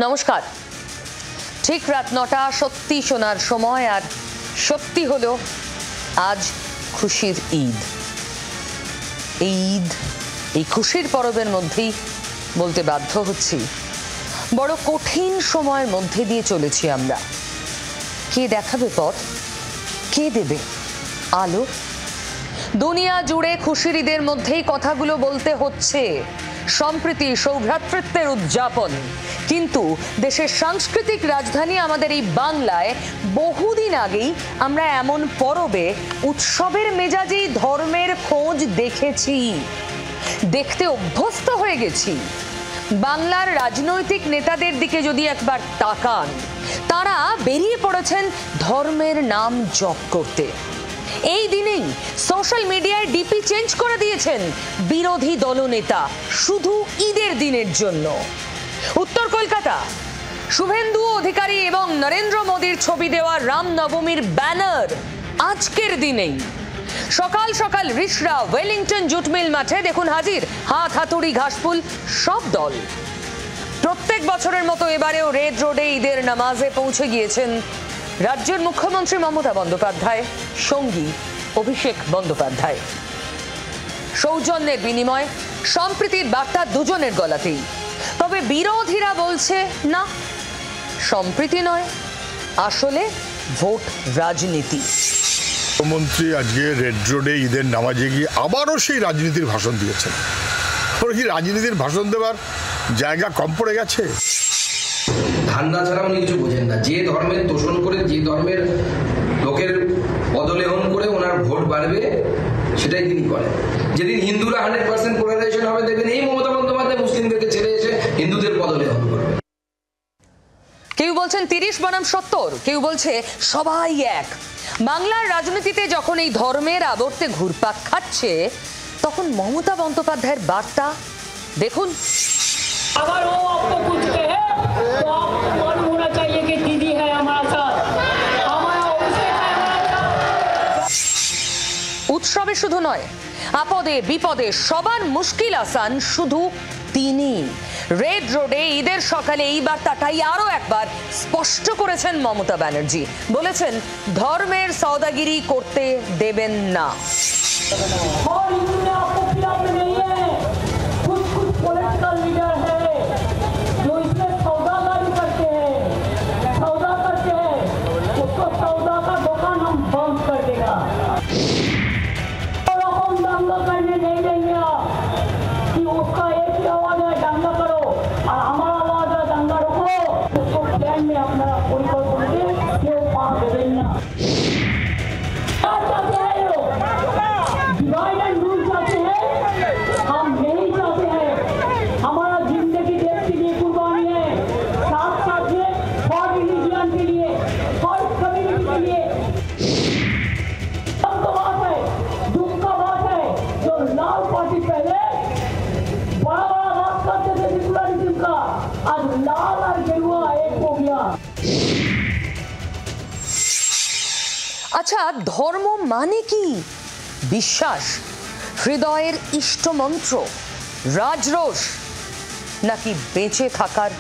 নমস্কার। ঠিক রাত ৯টা, সত্যি শোনার সময়। আর সত্যি হলো আজ খুশির ঈদ। এই খুশির পরবের মধ্যেই বলতে বাধ্য হচ্ছি, বড় কঠিন সময়ের মধ্যে দিয়ে চলেছি আমরা। কে দেখাবে পথ? কে দেবে আলো? দুনিয়া জুড়ে খুশির ঈদের মধ্যেই কথাগুলো বলতে হচ্ছে, সম্প্রীতি, সৌভ্রাতৃত্বের উদযাপন। কিন্তু দেশের সাংস্কৃতিক রাজধানী আমাদের এই বাংলায় বহুদিন আগেই আমরা এমন পরবে উৎসবের মেজাজেই ধর্মের খোঁজ দেখেছি, দেখতে অভ্যস্ত হয়ে গেছি। বাংলার রাজনৈতিক নেতাদের দিকে যদি একবার তাকান, তারা বেরিয়ে পড়েছেন ধর্মের নাম জপ করতে। এই দিনেই সোশ্যাল মিডিয়ায় ডিপি চেঞ্জ করে দিয়েছেন বিরোধী দলনেতা, শুধু ঈদের দিনের জন্য। উত্তর কলকাতা, শুভেন্দু অধিকারী এবং নরেন্দ্র মোদীর ছবি দেওয়া রামনবমীর ব্যানার আজকের দিনেই। সকাল সকাল রিষড়া ওয়েলিংটন জুট মিল মাঠে দেখুন হাজির হাত হাতুড়ি ঘাসফুল সব দল। প্রত্যেক বছরের মতো এবারেও রেড রোডে ঈদের নামাজে পৌঁছে গিয়েছেন রাজ্যের মুখ্যমন্ত্রী মমতা বন্দ্যোপাধ্যায়, সঙ্গী অভিষেক বন্দ্যোপাধ্যায়। সৌজন্যের বিনিময়, সম্প্রীতির বার্তা দুজনের গলাতেই। তবে বিরোধীরা বলছে না, সম্প্রীতি নয়, আসলে ভোট রাজনীতি। মুখ্যমন্ত্রী আজকে রেড রোডে ঈদের নামাজে গিয়ে আবারও সেই রাজনীতির ভাষণ দিয়েছেন। কি রাজনীতির ভাষণ দেওয়ার জায়গা কম পড়ে গেছে? ধান্দা ছাড়া উনি কিছু বোঝেন না। যে ধর্মের তোষণ করে, যে ধর্মের লোকের পদলেহন করে ওনার ভোট বাড়বে, সেটাই তিনি করেন। যেদিন হিন্দুরা 100% পোলারাইজেশন হবে, দেখবেন এই মমতা বন্দ্যোপাধ্যায় মুসলিমদেরকে ছেড়ে এসে হিন্দুদের পদলেহন করবে। কেউ বলছেন 30 বনাম 70, কেউ বলছে সবাই এক। বাংলার রাজনীতিতে যখন এই ধর্মের আবর্তে ঘুরপাক খাচ্ছে, তখন মমতা বন্দ্যোপাধ্যায়ের বার্তা দেখুন। अगर वो आपको कुछ कहे तो आप मालूम होना चाहिए कि दीदी है हमारे साथ, हमारा अभिषेक है हमारे साथ। উৎসবে শুধু নয়, আপদে বিপদে সবার মুশকিল আসান শুধু তিনি। রেড রোডে ঈদের সকালে এই বার্তাটাই আরো একবার স্পষ্ট করেছেন মমতা ব্যানার্জি। বলেছেন ধর্মের সওদাগিরি করতে দেবেন না। और इनमें आपको खिलाफ नहीं है, कुछ पॉलिटिकल लीडर है जो इसमें सौदाकारी करते हैं, उसको सौदा का दुकान हम बंद कर देगा। और हम दंगा करने नहीं देंगे कि उसका एक ही आवाज है दंगा करो और हमारा आवाज है दंगा रुको। उसको प्लान में अपना परिकल्पना दे केউ পা দেবেন না। डिवाइड एंड रूल चाहते हैं, हम नहीं चाहते हैं। हमारा जिंदगी देश के लिए कुर्बानी है, साथ साथ में हर रिलीजन के लिए, हर कम्युनिटी के लिए। सब तो बात है, दुख का बात है, जो लाल पार्टी पहले बड़ा बड़ा बात करते थे सेकुलरिज्म का, आज लाल और गेरुआ एक हो गया। আচ্ছা, ধর্ম মানে কি? বিশ্বাস, হৃদয়ের ইষ্টমন্ত্র, রাজরোষ, নাকি বেঁচে থাকার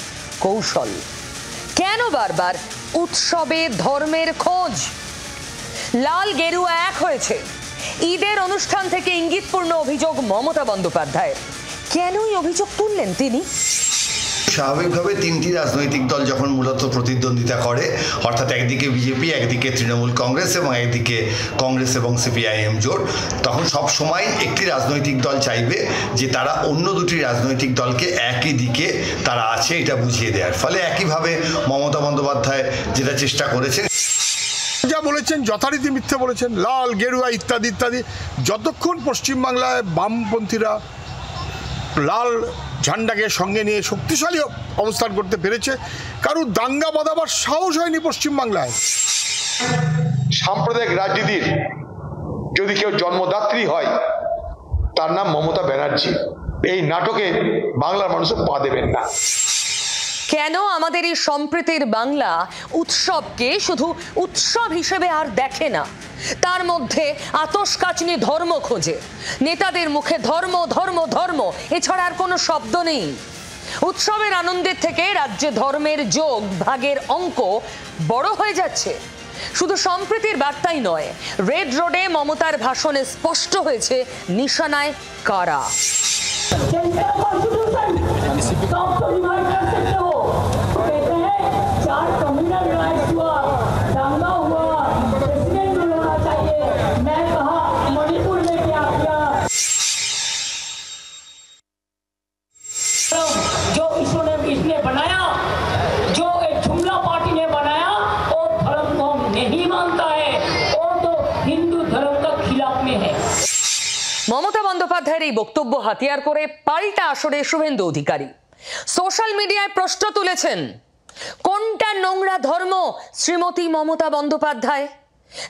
কৌশল? কেন বারবার উৎসবে ধর্মের খোঁজ? লাল গেরুয়া এক হয়েছে, ঈদের অনুষ্ঠান থেকে ইঙ্গিতপূর্ণ অভিযোগ মমতা বন্দ্যোপাধ্যায়ের। কেনই অভিযোগ তুললেন তিনি? স্বাভাবিকভাবে তিনটি রাজনৈতিক দল যখন মূলত প্রতিদ্বন্দ্বিতা করে, অর্থাৎ একদিকে বিজেপি, একদিকে তৃণমূল কংগ্রেস এবং একদিকে কংগ্রেস এবং সিপিআইএম জোট, তখন সব সময় একটি রাজনৈতিক দল চাইবে যে তারা অন্য দুটি রাজনৈতিক দলকে একই দিকে তারা আছে এটা বুঝিয়ে দেওয়ার। ফলে একইভাবে মমতা বন্দ্যোপাধ্যায় যেটা চেষ্টা করেছেন, যা বলেছেন যথারীতি মিথ্যে বলেছেন, লাল গেরুয়া ইত্যাদি ইত্যাদি। যতক্ষণ পশ্চিমবাংলায় বামপন্থীরা লাল ঝান্ডাকে সঙ্গে নিয়ে শক্তিশালী অবস্থান করতে পেরেছে, কারণ দাঙ্গা বাঁধাবার সাহস হয়নি পশ্চিমবাংলায়। সাম্প্রদায়িক রাজনীতির যদি কেউ জন্মদাত্রী হয়, তার নাম মমতা ব্যানার্জি। এই নাটকে বাংলার মানুষ পা দেবেন না। কেন আমাদের এই সম্প্রীতির বাংলা উৎসবকে শুধু উৎসব হিসেবে আর দেখে না, তার মধ্যে আতশকাচনি ধর্ম খোঁজে? নেতাদের মুখে ধর্ম ধর্ম ধর্ম এছাড়া আর কোনো শব্দ নেই। উৎসবের আনন্দের থেকে রাজ্যে ধর্মের যোগ ভাগের অঙ্ক বড় হয়ে যাচ্ছে। শুধু সম্প্রীতির বার্তাই নয়, রেড রোডে মমতার ভাষণে স্পষ্ট হয়েছে নিশানায় কারা। মমতা বন্দ্যোপাধ্যায়ের এই বক্তব্য হাতিয়ার করে পাল্টা আসরে শুভেন্দু অধিকারী সোশ্যাল মিডিয়ায় প্রশ্ন তুলেছেন, কোনটা নোংরা ধর্ম শ্রীমতী মমতা বন্দ্যোপাধ্যায়?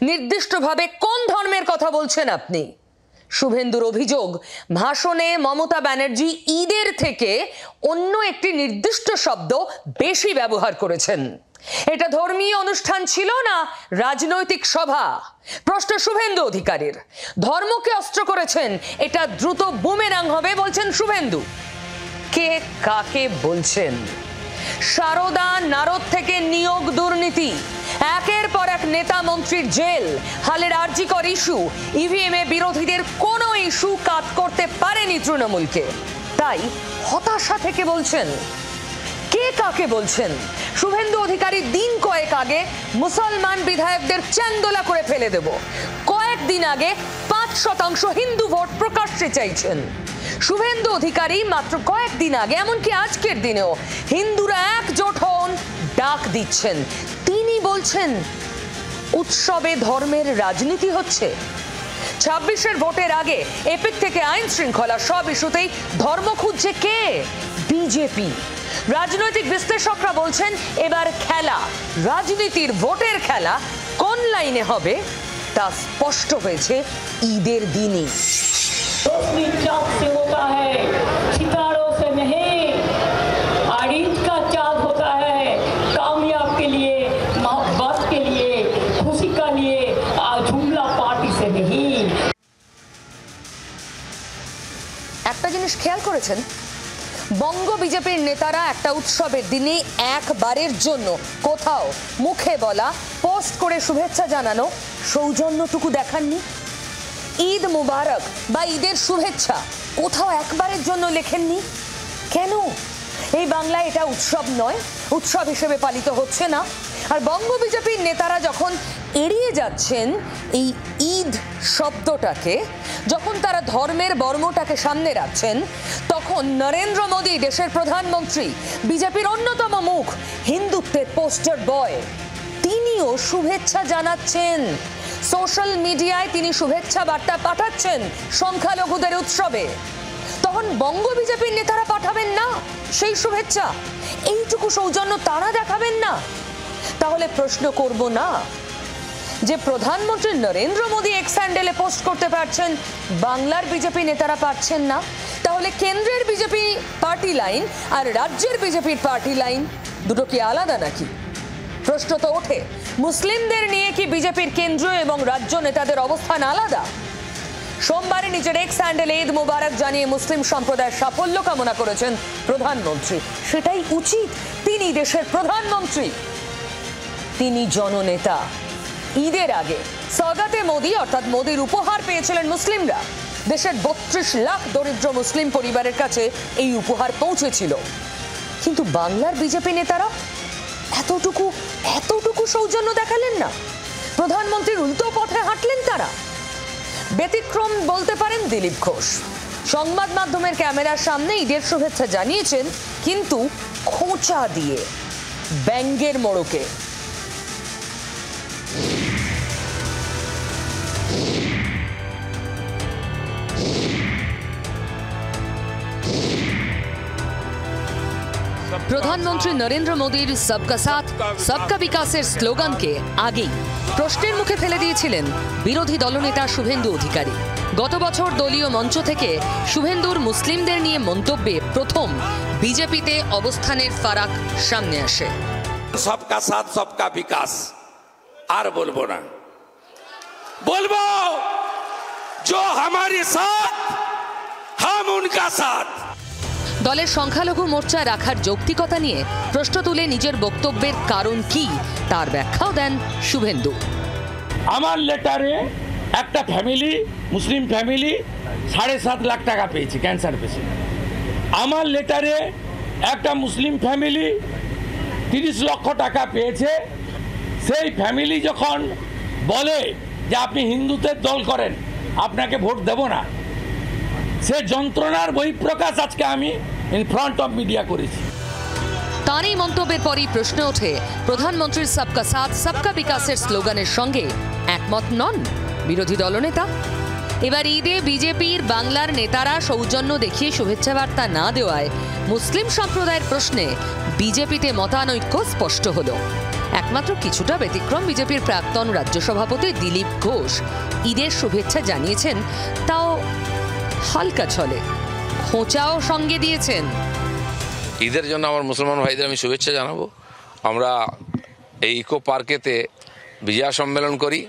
নির্দিষ্টভাবে কোন ধর্মের কথা বলছেন আপনি? শুভেন্দুর অভিযোগ, ভাষণে মমতা ব্যানার্জি ঈদের থেকে অন্য একটি নির্দিষ্ট শব্দ বেশি ব্যবহার করেছেন। এটা ধর্মীয় অনুষ্ঠান ছিল না রাজনৈতিক সভা? প্রশ্ন শুভেন্দু অধিকারীর। ধর্মকে অস্ত্র করেছেন, এটা দ্রুত বুমেরাং হবে বলছেন শুভেন্দু। কে কাকে বলছেন? সারদা নারদ থেকে নিয়োগ দুর্নীতি, একের পর এক নেতা মন্ত্রীর জেল, হালের আরজিকর ইস্যু, ইভিএম এ বিরোধীদের কোনো ইস্যু কাট করতে পারেনি তৃণমূলকে, তাই হতাশা থেকে বলছেন। কে কাকে বলছেন? শুভেন্দু অধিকারী দিন কয়েক আগে মুসলমান বিধায়কদের চ্যাংদোলা করে ফেলে দেব, কয়েকদিন আগে 5% হিন্দু ভোট প্রকাশ্যে চাইছেন। শুভেন্দু অধিকারী মাত্র কয়েকদিন আগে, এমনকি আজকের দিনেও হিন্দুরা একজোট হন ডাক দিচ্ছেন। তিনি বলছেন উৎসবে ধর্মের রাজনীতি হচ্ছে। 26-এর ভোটের আগে এপিক থেকে আইন শৃঙ্খলা সব ইস্যুতেই ধর্ম খুঁজছে কে? বিজেপি। রাজনৈতিক বিশ্লেষকরা বলছেন এবার খেলা, রাজনীতির ভোটের খেলা কোন লাইনে হবে তা স্পষ্ট হয়েছে ঈদের দিনই। একটা জিনিস খেয়াল করেছেন, বঙ্গ বিজেপির নেতারা একটা উৎসবের দিনে একবারের জন্য কোথাও মুখে বলা, পোস্ট করে শুভেচ্ছা জানানো সৌজন্যটুকু দেখাননি। ঈদ মুবারক বা ঈদের শুভেচ্ছা কোথাও একবারের জন্য লেখেননি। কেন? এই বাংলায় এটা উৎসব নয়, উৎসব হিসেবে পালিত হচ্ছে না। আর বঙ্গ বিজেপির নেতারা যখন এড়িয়ে যাচ্ছেন এই ঈদ শব্দটাকে, যখন তারা ধর্মের বর্মটাকে সামনে রাখছেন, তখন নরেন্দ্র মোদী, দেশের প্রধানমন্ত্রী, বিজেপির অন্যতম মুখ, হিন্দুত্বের পোস্টার বয়, তিনিও শুভেচ্ছা জানাচ্ছেন। সোশ্যাল মিডিয়ায় তিনি শুভেচ্ছা বার্তা পাঠাচ্ছেন সংখ্যালঘুদের উৎসবে। তখন বঙ্গ বিজেপির নেতারা পাঠাবেন না সেই শুভেচ্ছা? এইটুকু সৌজন্য তারা দেখাবেন না? তাহলে প্রশ্ন করব না যে প্রধানমন্ত্রী নরেন্দ্র মোদী এক্স হ্যান্ডেলে পোস্ট করতে পারছেন, বাংলার বিজেপি নেতারা পারছেন না? তাহলে কেন্দ্রের বিজেপি পার্টি লাইন আর রাজ্যের বিজেপির পার্টি লাইন দুটো কি আলাদা নাকি? প্রশ্ন তো ওঠে, মুসলিমদের নিয়ে কি বিজেপির কেন্দ্র এবং রাজ্য নেতাদের অবস্থান আলাদা? সোমবারে নিজের এক্স হ্যান্ডেলে ঈদ মুবারক জানিয়ে মুসলিম সম্প্রদায়ের সাফল্য কামনা করেছেন প্রধানমন্ত্রী। সেটাই উচিত, তিনি দেশের প্রধানমন্ত্রী, তিনি জননেতা। ঈদের আগে সওগাতে মোদী অর্থাৎ মোদীর উপহার পেয়েছিলেন মুসলিমরা। দেশের 32 লাখ দরিদ্র মুসলিম পরিবারের কাছে এই উপহার পৌঁছেছিল। কিন্তু বাংলার বিজেপি নেতারা এতটুকু সৌজন্য দেখালেন না। প্রধানমন্ত্রীর উল্টো পথে হাঁটলেন তারা। ব্যতিক্রম বলতে পারেন দিলীপ ঘোষ। সংবাদ মাধ্যমের ক্যামেরার সামনে ঈদের শুভেচ্ছা জানিয়েছেন, কিন্তু খোঁচা দিয়ে, ব্যঙ্গের মোড়কে। প্রধানমন্ত্রী নরেন্দ্র মোদীর সবকা সাথ সবকা বিকাশের স্লোগানকে আগেই প্রশ্নের মুখে ফেলে দিয়েছিলেন বিরোধী দলনেতা শুভেন্দু অধিকারী। গত বছর দলীয় মঞ্চ থেকে শুভেন্দুর মুসলিমদের নিয়ে মন্তব্যে প্রথম বিজেপিতে অবস্থানের ফারাক সামনে আসে। সবকা সাথ সবকা বিকাশ আর বলবো না, বলবো जो हमारे साथ हम उनका साथ। দলের সংখ্যালঘু মোর্চা রাখার যৌক্তিকতা নিয়ে প্রশ্ন তুলে নিজের বক্তব্যের কারণ কি তার ব্যাখ্যাও দেন শুভেন্দু। আমার লেটারে একটা ফ্যামিলি, মুসলিম ফ্যামিলি 7.5 লাখ টাকা পেয়েছে ক্যান্সার পেশেন্ট। আমার লেটারে একটা মুসলিম ফ্যামিলি 30 লক্ষ টাকা পেয়েছে। সেই ফ্যামিলি যখন বলে যে আপনি হিন্দুদের দল করেন, আপনাকে ভোট দেব না, সে যন্ত্রণার বহিঃপ্রকাশ আজকে আমি ইন ফ্রন্ট অফ মিডিয়া করেছি। তার এই মন্তব্যের পরই প্রশ্ন ওঠে, প্রধানমন্ত্রীর সবকা সাথ সবকা বিকাশের স্লোগানের সঙ্গে একমত নন বিরোধী দলনেতা। এবার ঈদে বিজেপির বাংলার নেতারা সৌজন্য দেখিয়ে শুভেচ্ছা বার্তা না দেওয়ায় মুসলিম সম্প্রদায়ের প্রশ্নে বিজেপিতে মতানৈক্য স্পষ্ট হলো। একমাত্র কিছুটা ব্যতিক্রম বিজেপির প্রাক্তন রাজ্য সভাপতি দিলীপ ঘোষ ঈদের শুভেচ্ছা জানিয়েছেন, তাও হালকা ছলে, খোঁচাও সঙ্গে দিয়েছেন। ঈদের জন্য আমার মুসলমান ভাইদের আমি শুভেচ্ছা জানাবো। আমরা এই ইকো পার্কেতে বিজয়া সম্মেলন করি,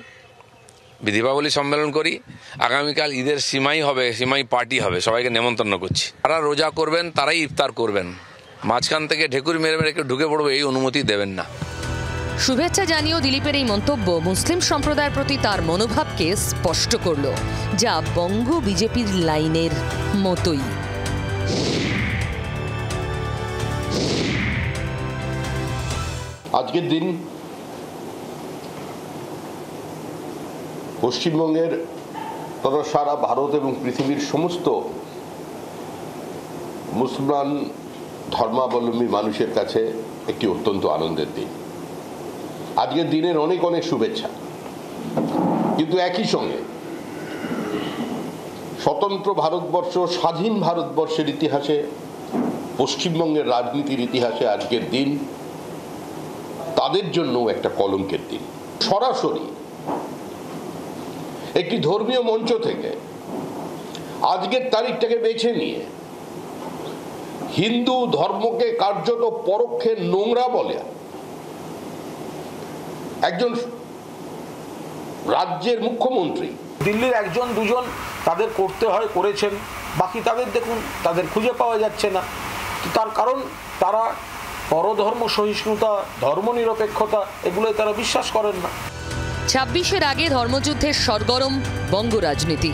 দীপাবলি সম্মেলন করি, আগামীকাল ঈদের সিমাই হবে, সিমাই পার্টি হবে, সবাইকে নেমন্তন্ন করছি। যারা রোজা করবেন তারাই ইফতার করবেন, মাঝখান থেকে ঢেকুর মেরে মেরে কেউ ঢুকে পড়বে এই অনুমতি দেবেন না। শুভেচ্ছা জানিয়েও দিলীপের এই মন্তব্য মুসলিম সম্প্রদায়ের প্রতি তার মনোভাবকে স্পষ্ট করল, যা বঙ্গ বিজেপির লাইনের মতোই। আজকের দিন পশ্চিমবঙ্গের তথা সারা ভারত এবং পৃথিবীর সমস্ত মুসলমান ধর্মাবলম্বী মানুষের কাছে একটি অত্যন্ত আনন্দের দিন। আজকের দিনের অনেক অনেক শুভেচ্ছা। কিন্তু একই সঙ্গে স্বতন্ত্র ভারতবর্ষ, স্বাধীন ভারতবর্ষের ইতিহাসে, পশ্চিমবঙ্গের রাজনীতির ইতিহাসে আজকের দিন তাদের জন্য একটা কলঙ্কের দিন। সরাসরি একটি ধর্মীয় মঞ্চ থেকে আজকের তারিখটাকে বেছে নিয়ে হিন্দু ধর্মকে কার্যত পরোক্ষে নোংরা বলে একজন রাজ্যের মুখ্যমন্ত্রী, দিল্লির একজন দুজন তাদের করতে হয় করেছেন, বাকি তাদের দেখুন তাদের খুঁজে পাওয়া যাচ্ছে না। তার কারণ তারা পরধর্ম সহিষ্ণুতা, ধর্মনিরপেক্ষতা এগুলোই তারা বিশ্বাস করেন না। 26-এর আগে ধর্মযুদ্ধের সরগরম বঙ্গ রাজনীতি,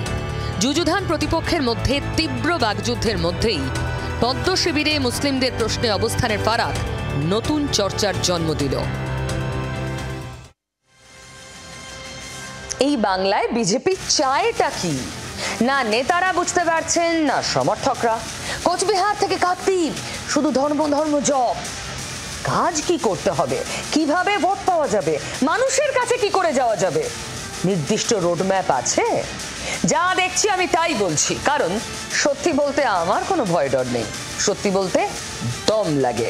যুযুধান প্রতিপক্ষের মধ্যে তীব্র বাগযুদ্ধের মধ্যেই পদ্ম শিবিরে মুসলিমদের প্রশ্নে অবস্থানের ফারাক নতুন চর্চার জন্ম দিল। এই বাংলায় বিজেপি চায়টা কি না নেতারা বুঝতে পারছেন, না সমর্থকরা। কোচবিহার থেকে কাকদ্বীপ শুধু ধর্ম ধর্ম জপ। কাজ কি করতে হবে, কিভাবে ভোট পাওয়া যাবে, মানুষের কাছে কি করে যাওয়া যাবে, নির্দিষ্ট রোডম্যাপ আছে? যা দেখছি আমি তাই বলছি, কারণ সত্যি বলতে আমার কোনো ভয় ডর নেই, সত্যি বলতে দম লাগে।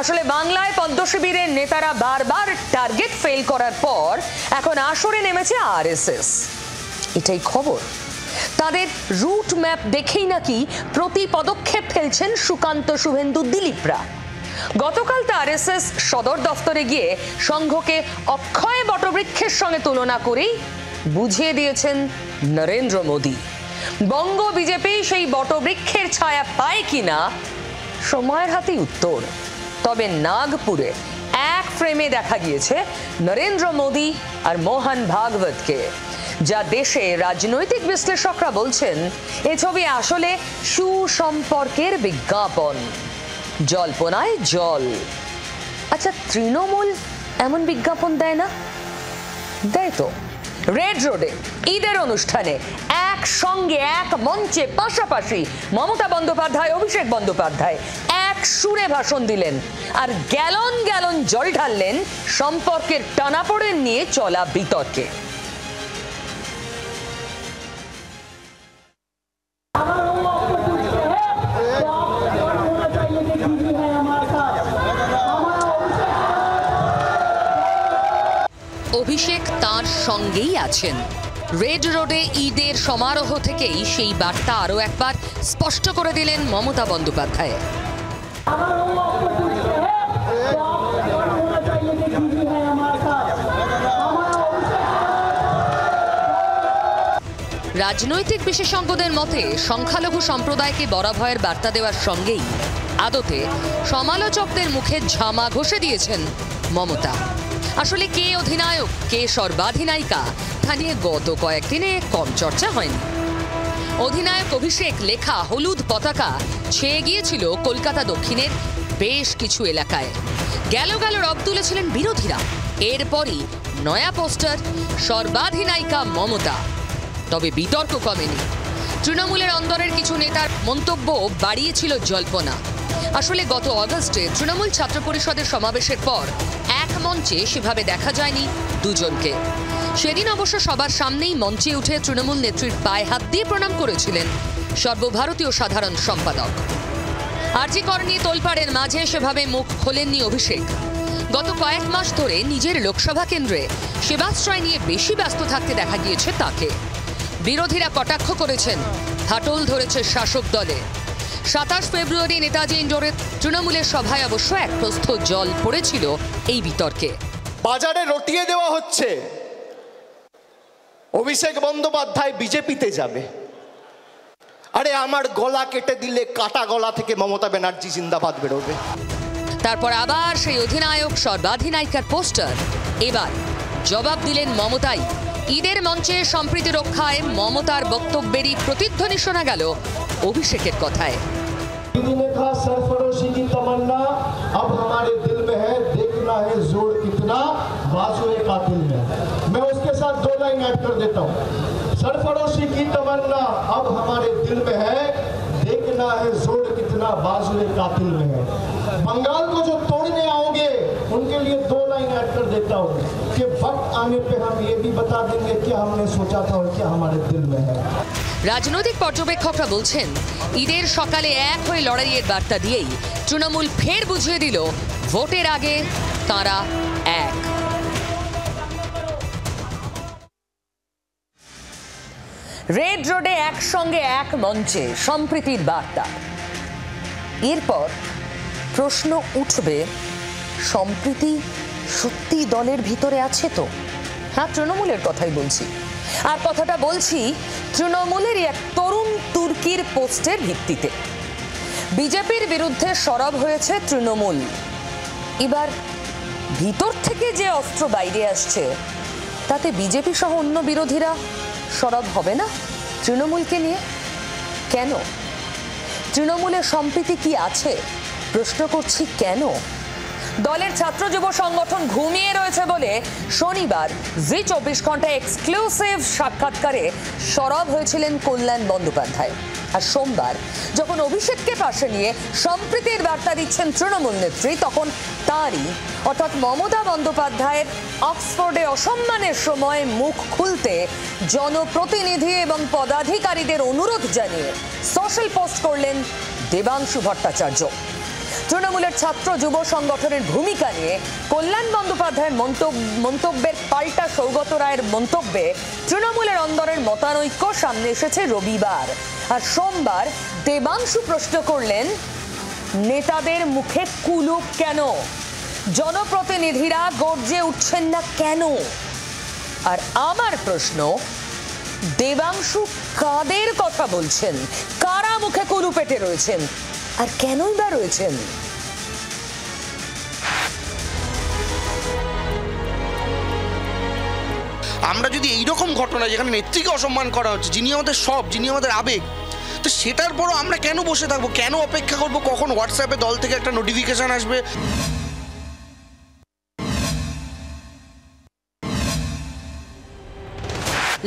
আসলে বাংলায় পদ্ম শিবিরের নেতারা বারবার টার্গেট ফেল করার পর এখন আসরে নেমেছে আরএসএস, এটাই খবর। তাদের রুট ম্যাপ দেখেই নাকি প্রতি পদক্ষেপ ফেলছেন সুকান্ত, শুভেন্দু, দিলীপরা। গতকাল তো আরএসএস সদর দফতরে গিয়ে সংঘকে অক্ষয় বটবৃক্ষের সঙ্গে তুলনা করেই বুঝিয়ে দিয়েছেন নরেন্দ্র মোদী। বঙ্গ বিজেপি সেই বটবৃক্ষের ছায়া পায় কিনা সময়ের হাতেই উত্তর। তবে নাগপুরে এক ফ্রেমে দেখা গিয়েছে নরেন্দ্র মোদী আর মোহন ভাগবতকে, যা দেশে রাজনৈতিক বিশ্লেষকরা বলছেন এ ছবি আসলে সুসম্পর্কের বিজ্ঞাপন। জল্পনায় জল। আচ্ছা, তৃণমূল এমন বিজ্ঞাপন দেয় না? দেয় তো। রেড রোডে ঈদের অনুষ্ঠানে একসঙ্গে এক মঞ্চে পাশাপাশি মমতা বন্দ্যোপাধ্যায়, অভিষেক বন্দ্যোপাধ্যায় এক সুরে ভাষণ দিলেন আর গ্যালন গ্যালন জল ঢাললেন সম্পর্কের টানাপোড়েন নিয়ে চলা বিতর্কে। অভিষেক তার সঙ্গেই আছেন। রেড রোডে ঈদের সমারোহ থেকেই সেই বার্তা আরও একবার স্পষ্ট করে দিলেন মমতা বন্দ্যোপাধ্যায়। রাজনৈতিক বিশেষজ্ঞদের মতে সংখ্যালঘু সম্প্রদায়কে বরাভয়ের বার্তা দেওয়ার সঙ্গেই আদতে সমালোচকদের মুখে ঝামা ঘষে দিয়েছেন মমতা। আসলে কে অধিনায়ক, কে সর্বাধিনায়িকা তা নিয়ে গত কয়েকদিনে কম চর্চা হয়নি। অধিনায়ক অভিষেক লেখা হলুদ পতাকা ছেয়ে গিয়েছিল কলকাতা দক্ষিণের বেশ কিছু এলাকায়। গেল রব তুলেছিলেন বিরোধীরা। এরপরই নয়া পোস্টার সর্বাধিনায়িকা মমতা। তবে বিতর্ক কমেনি। তৃণমূলের অন্দরের কিছু নেতার মন্তব্য বাড়িয়েছিল জল্পনা। আসলে গত অগস্টে তৃণমূল ছাত্র পরিষদের সমাবেশের পর এক মঞ্চে সেভাবে দেখা যায়নি দুজনকে। সেদিন অবশ্য সবার সামনেই মঞ্চে উঠে তৃণমূল নেত্রীর পায়ে হাত দিয়ে প্রণাম করেছিলেন সর্বভারতীয় সাধারণ সম্পাদক। আরজি কর নিয়ে তোলপাড়ের মাঝে সেভাবে মুখ খোলেননি অভিষেক। গত কয়েক মাস ধরে নিজের লোকসভা কেন্দ্রে সেবাশ্রয় নিয়ে বেশি ব্যস্ত থাকতে দেখা গিয়েছে তাকে। বিরোধীরা কটাক্ষ করেছেন, ফাটল ধরেছে শাসক দলে। 27 ফেব্রুয়ারি নেতাজি ইন্ডোরে তৃণমূলের সভায় অবশ্য এক প্রস্থ জল পড়েছিল এই বিতর্কে। বাজারে রটিয়ে দেওয়া হচ্ছে অভিষেক বন্দ্যোপাধ্যায় বিজেপিতে যাবে। আরে আমার গলা কেটে দিলে কাটা গলা থেকে মমতা ব্যানার্জি জিন্দাবাদ বেরোবে। তারপর আবার সেই অধিনায়ক সর্বাধিনায়িকার পোস্টার। এবার জবাব দিলেন মমতাই। ঈদের মঞ্চে সম্প্রীতি রক্ষায় মমতার বক্তব্যেরই প্রতিধ্বনি শোনা গেল অভিষেকের কথায়। सरफरोशी की तमन्ना अब हमारे दिल में है, देखना है जोर कितना बाजुए कातिल में। मैं उसके साथ 2 लाइन ऐड कर देता हूँ। सरफरोशी की तमन्ना अब हमारे दिल में है, देखना है जोर कितना बाजुए कातिल में है। बंगाल को जो तोड़ने आओगे उनके लिए 2 लाइन ऐड कर देता हूँ कि वक्त आने पे हम ये भी बता देंगे क्या हमने सोचा था और क्या हमारे दिल में है। রাজনৈতিক পর্যবেক্ষকরা বলছেন, ঈদের সকালে এক হয়ে লড়াইয়ের বার্তা দিয়েই তৃণমূল ফের বুঝিয়ে দিল ভোটের আগে তাঁরা এক। রেড রোডে একসঙ্গে এক মঞ্চে সম্প্রীতির বার্তা। এরপর প্রশ্ন উঠবে, সম্প্রীতি সত্যি দলের ভিতরে আছে তো? হ্যাঁ, তৃণমূলের কথাই বলছি। আর কথাটা বলছি তৃণমূলেরই এক তরুণ তুর্কির পোস্টের ভিত্তিতে। বিজেপির বিরুদ্ধে সরব হয়েছে তৃণমূল। এবার ভিতর থেকে যে অস্ত্র বাইরে আসছে তাতে বিজেপি সহ অন্য বিরোধীরা সরব হবে না তৃণমূলকে নিয়ে? কেন? তৃণমূলের সম্প্রীতি কি আছে? প্রশ্ন করছি কেন? দলের ছাত্র যুব সংগঠন ঘুমিয়ে রয়েছে বলে শনিবার জি 24 ঘন্টা এক্সক্লুসিভ সাক্ষাৎকারে সরব হয়েছিলেন কল্যাণ বন্দ্যোপাধ্যায়। আর সোমবার যখন অভিষেককে পাশে নিয়ে সম্প্রীতির বার্তা দিচ্ছেন তৃণমূল নেত্রী, তখন তাঁরই অর্থাৎ মমতা বন্দ্যোপাধ্যায়ের অক্সফোর্ডে অসম্মানের সময় মুখ খুলতে জনপ্রতিনিধি এবং পদাধিকারীদের অনুরোধ জানিয়ে সোশ্যাল পোস্ট করলেন দেবাংশু ভট্টাচার্য। তৃণমূলের ছাত্র যুব সংগঠনের ভূমিকা নিয়ে কল্যাণ বন্দ্যোপাধ্যায়ের মন্তব্যের পাল্টা সৌগত রায়ের মন্তব্যে তৃণমূলের অন্দরের মতানৈক্য সামনে এসেছে রবিবার। আর সোমবার দেবাংশু প্রশ্ন করলেন, নেতাদের মুখে কুলুপ কেন? জনপ্রতিনিধিরা গর্জে উঠছেন না কেন? আর আমার প্রশ্ন, দেবাংশু কাদের কথা বলছেন? কারা মুখে কুলুপ পেটে রয়েছেন আর কেনই বা রয়েছেন? আমরা যদি এইরকম ঘটনা যেখানে নেত্রীকে অসম্মান করা হচ্ছে, যিনি আমাদের সব, যিনি আমাদের আবেগ, তো সেটার পরও আমরা কেন বসে থাকবো? কেন অপেক্ষা করবো কখন হোয়াটসঅ্যাপে দল থেকে একটা নোটিফিকেশন আসবে?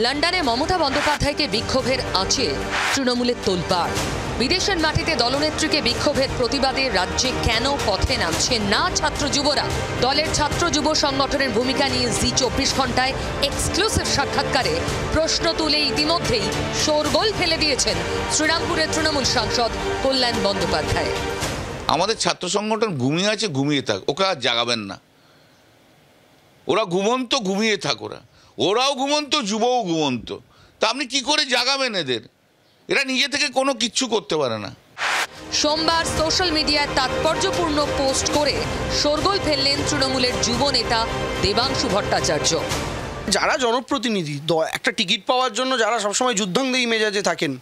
লন্ডনে মমতা বন্দ্যোপাধ্যায়কে বিক্ষোভের আঁচে তৃণমূলের তোলপাড়। বিদেশের মাটিতে দলনেত্রীকে বিক্ষোভের প্রতিবাদে রাজ্যে কেন পথে নামছে না ছাত্র যুবরা? দলের ছাত্র যুব সংগঠনের ভূমিকা নিয়ে জি 24 ঘন্টায় এক্সক্লুসিভ সাক্ষাৎকারে প্রশ্ন তুলে ইতিমধ্যেই শোরগোল ফেলে দিয়েছেন শ্রীরামপুরের তৃণমূল সাংসদ কল্যাণ বন্দ্যোপাধ্যায়। আমাদের ছাত্র সংগঠন ঘুমিয়ে আছে, ঘুমিয়ে থাক, ওকে আর জাগাবেন না। ওরা ঘুমন্ত, ঘুমিয়ে থাক। ওরাও ঘুমন্ত, যুবও ঘুমন্ত। তা আপনি কি করে জাগাবেন এদের? এরা নিজে থেকে কোনো কিচ্ছু করতে পারে না। সোমবার সোশ্যাল মিডিয়ায় তাৎপর্যপূর্ণ পোস্ট করে শোরগোল ফেললেন তৃণমূলের যুব নেতা দেবাংশু ভট্টাচার্য। যারা জনপ্রতিনিধি, একটা টিকিট পাওয়ার জন্য যারা সবসময় যুদ্ধাঙ্গী মেজাজে থাকেন,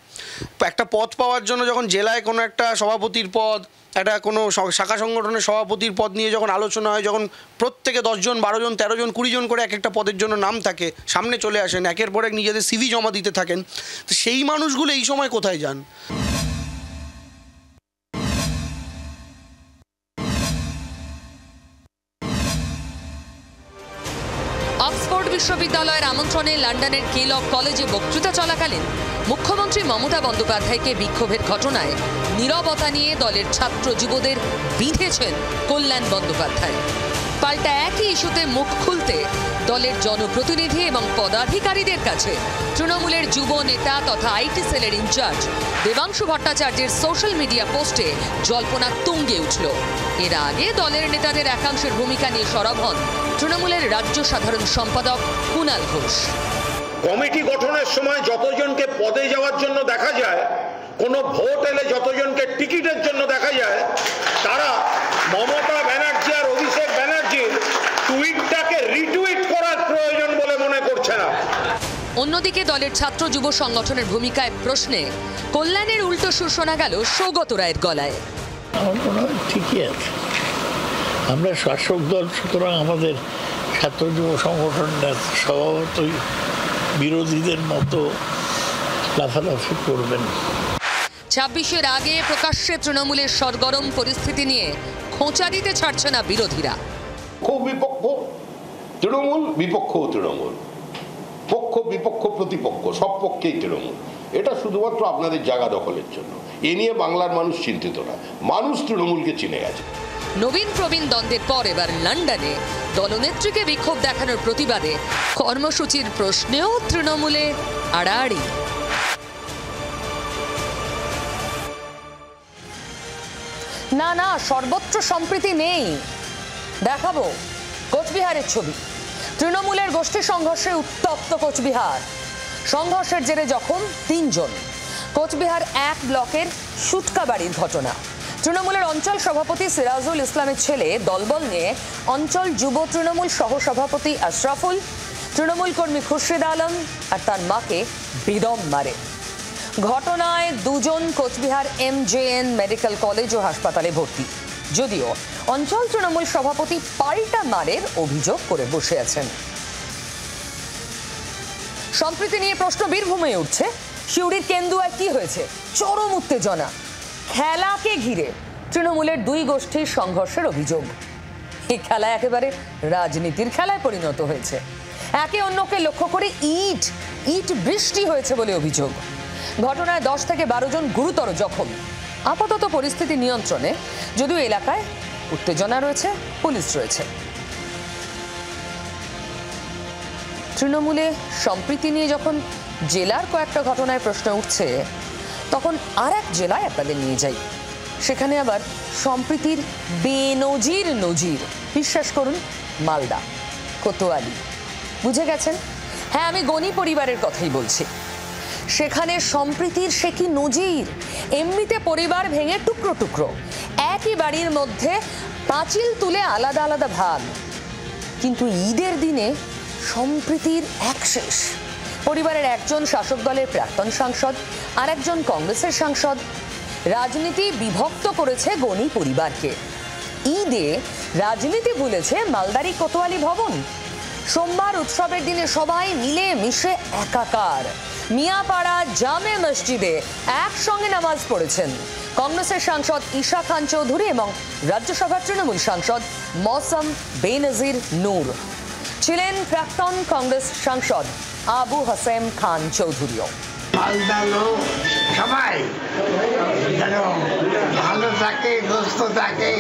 একটা পদ পাওয়ার জন্য যখন জেলায় কোনো একটা সভাপতির পদ, একটা কোনো শাখা সংগঠনের সভাপতির পদ নিয়ে যখন আলোচনা হয়, যখন প্রত্যেকে 10 জন 12 জন 13 জন 20 জন করে এক একটা পদের জন্য নাম থাকে, সামনে চলে আসেন, একের পর এক নিজেদের সিভি জমা দিতে থাকেন, তো সেই মানুষগুলো এই সময় কোথায় যান? অক্সফোর্ড বিশ্ববিদ্যালয়ের আমন্ত্রণে লন্ডনের কেলগ কলেজে বক্তৃতা চলাকালীন মুখ্যমন্ত্রী মমতা বন্দ্যোপাধ্যায়কে বিক্ষোভের ঘটনায় নীরবতা নিয়ে দলের ছাত্র যুবদের বিঁধেছেন কল্যাণ বন্দ্যোপাধ্যায়। পাল্টা একই ইস্যুতে মুখ খুলতে দলের জনপ্রতিনিধি এবং পদাধিকারীদের কাছে তৃণমূলের যুব নেতা তথা আইটি সেলের ইনচার্জ দেবাংশু ভট্টাচার্যের সোশ্যাল মিডিয়া পোস্টে জল্পনা তুঙ্গে উঠল। এর আগে দলের নেতাদের একাংশের ভূমিকা নিয়ে সরব হন তৃণমূলের রাজ্য সাধারণ সম্পাদক কুণাল ঘোষ। কমিটি গঠনের সময় যতজনকে পদে যাওয়ার জন্য দেখা যায়, কোনো ভোট এলে যতজনকে টিকিটের জন্য দেখা যায়, তারা মমতা ব্যানার্জি আর অভিষেক ব্যানার্জির টুইটটাকে রিটুইট করার প্রয়োজন বলে মনে করছে না। অন্যদিকে দলের ছাত্র যুব সংগঠনের ভূমিকায় প্রশ্নে কল্যাণের উল্টো সুর শোনা গেল সৌগত রায়ের গলায়। আমার মনে হয় ঠিকই আছে, আমরা শাসক দল, সুতরাং আমাদের ছাত্র যুব সংগঠনটা স্বভাবতই বিরোধীদের মতো লাফালাফি করবেন। 26-এর আগে প্রকাশ্যে তৃণমূলের সরগরম পরিস্থিতি নিয়ে খোঁচা দিতে ছাড়ছে না বিরোধীরা। খুব বিপক্ষ তৃণমূল, বিপক্ষ তৃণমূল, পক্ষ বিপক্ষ প্রতিপক্ষ, সব পক্ষেই তৃণমূল। এটা শুধুমাত্র আপনাদের জায়গা দখলের জন্য। এ নিয়ে বাংলার মানুষ চিন্তিত না, মানুষ তৃণমূলকে চিনে গেছে। নবীন প্রবীণ দ্বন্দ্বের পর এবার লন্ডনে দলনেত্রীকে বিক্ষোভ দেখানোর প্রতিবাদে কর্মসূচির প্রশ্নেও তৃণমূলে আড়াআড়ি। না না, সর্বত্র সম্প্রীতি নেই। দেখাবো কোচবিহারের ছবি। তৃণমূলের গোষ্ঠী সংঘর্ষে উত্তপ্ত কোচবিহার। সংঘর্ষের জেরে জখম 3 জন। কোচবিহার 1 ব্লকের সুটকা বাড়ির ঘটনা। তৃণমূলের অঞ্চল সভাপতি সিরাজুল ইসলামের ছেলে দলবল নিয়ে অঞ্চল যুব তৃণমূল সহসভাপতি আশরাফুল, তৃণমূল কর্মী খুরশিদ আলম আর তার মাকে বেদম মারে। ঘটনায় 2 জন কোচবিহার MJN মেডিকেল কলেজ ও হাসপাতালে ভর্তি, যদিও অঞ্চল তৃণমূল সভাপতি পাল্টা মারের অভিযোগ করে বসে আছেন। সম্প্রীতি নিয়ে প্রশ্ন বীরভূমে উঠছে। সিউড়ির কেন্দুয়ায় কি হয়েছে? চরম উত্তেজনা। খেলাকে ঘিরে তৃণমূলের 2 গোষ্ঠীর সংঘর্ষের অভিযোগ। এই খেলা একেবারে রাজনীতির খেলায় পরিণত হয়েছে। একে অন্যকে লক্ষ্য করে ইট বৃষ্টি হয়েছে বলে অভিযোগ। ঘটনায় 10 থেকে 12 জন গুরুতর জখম। আপাতত পরিস্থিতি নিয়ন্ত্রণে, যদিও এলাকায় উত্তেজনা রয়েছে, পুলিশ রয়েছে। তৃণমূলে সম্প্রীতি নিয়ে যখন জেলার কয়েকটা ঘটনায় প্রশ্ন উঠছে, তখন আর এক জেলায় আপনাদের নিয়ে যাই। সেখানে আবার সম্প্রীতির বেনজির নজির। বিশ্বাস করুন, মালদা, কোতোয়ালি। বুঝে গেছেন? হ্যাঁ, আমি গনি পরিবারের কথাই বলছি। সেখানে সম্প্রীতির সে কি নজির! এমনিতে পরিবার ভেঙে টুকরো টুকরো, একই বাড়ির মধ্যে পাঁচিল তুলে আলাদা আলাদা ভাগ, কিন্তু ঈদের দিনে সম্প্রীতির এক শেষ। পরিবারের একজন শাসক দলের প্রাক্তন সাংসদ, আর একজন কংগ্রেসের সাংসদ। রাজনীতি বিভক্ত করেছে গনি পরিবারকে। ঈদে রাজনীতি ভুলেছে মালদারি কোতোয়ালি ভবন। সোমবার উৎসবের দিনে সবাই মিলে মিশে একাকার। মিয়াপাড়া জামে মসজিদে একসঙ্গে নামাজ পড়েছেন কংগ্রেসের সাংসদ ঈশা খান চৌধুরী এবং রাজ্যসভার তৃণমূল সাংসদ মৌসম বেনজির নূর। ছিলেন প্রাক্তন কংগ্রেস সাংসদ আবু হাসেম খান চৌধুরীও। মালদা লোক সবাই যেন ভালো থাকে, সুস্থ থাকে,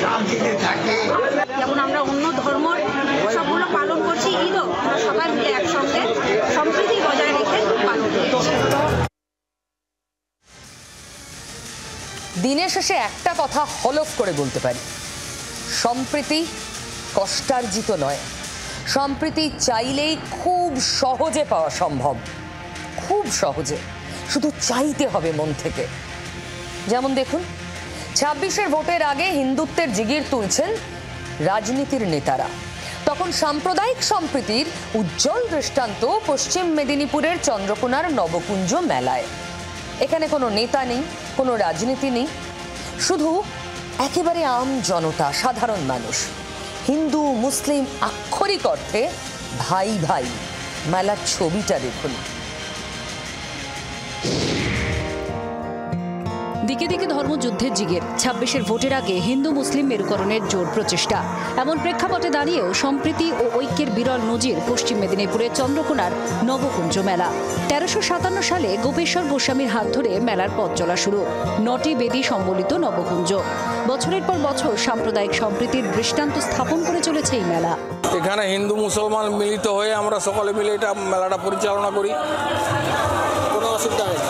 শান্তিতে থাকে। যেমন আমরা অন্য ধর্ম সবগুলো পালন করছি, ঈদও সবাই মিলে একসঙ্গে সম্প্রীতি বজায় রেখে পালন করছি। দিনের শেষে একটা কথা হলফ করে বলতে পারি, সম্প্রীতি কষ্টার্জিত নয়। সম্প্রীতি চাইলেই খুব সহজে পাওয়া সম্ভব, খুব সহজে। শুধু চাইতে হবে মন থেকে। যেমন দেখুন, 26-এর ভোটের আগে হিন্দুত্বের জিগির তুলছেন রাজনীতির নেতারা। তখন সাম্প্রদায়িক সম্প্রীতির উজ্জ্বল দৃষ্টান্ত পশ্চিম মেদিনীপুরের চন্দ্রকোনার নবকুঞ্জ মেলায়। এখানে কোনো নেতা নেই, কোনো রাজনীতি নেই, শুধু একেবারে আম জনতা, সাধারণ মানুষ। হিন্দু মুসলিম আক্ষরিক অর্থে ভাই ভাই। মেলার ছবিটা দেখুন। দিকে দিকে ধর্মযুদ্ধের জিগের ২৬-এর ভোটের আগে হিন্দু মুসলিম মেরুকরণের জোর প্রচেষ্টা। এমন প্রেক্ষাপটে দাঁড়িয়েও সম্প্রীতি ও ঐক্যের বিরল নজির পশ্চিম মেদিনীপুরের চন্দ্রকোনার নবকুঞ্জ মেলা। ১৩৫৭ সালে গোপেশ্বর গোস্বামীর হাত ধরে মেলার পথ চলা শুরু। ৯টি বেদি সম্বলিত নবকুঞ্জ। বছরের পর বছর সাম্প্রদায়িক সম্প্রীতির দৃষ্টান্ত স্থাপন করে চলেছে এই মেলা। এখানে হিন্দু মুসলমান মিলিত হয়ে আমরা সকলে মিলে এটা মেলাটা পরিচালনা করি।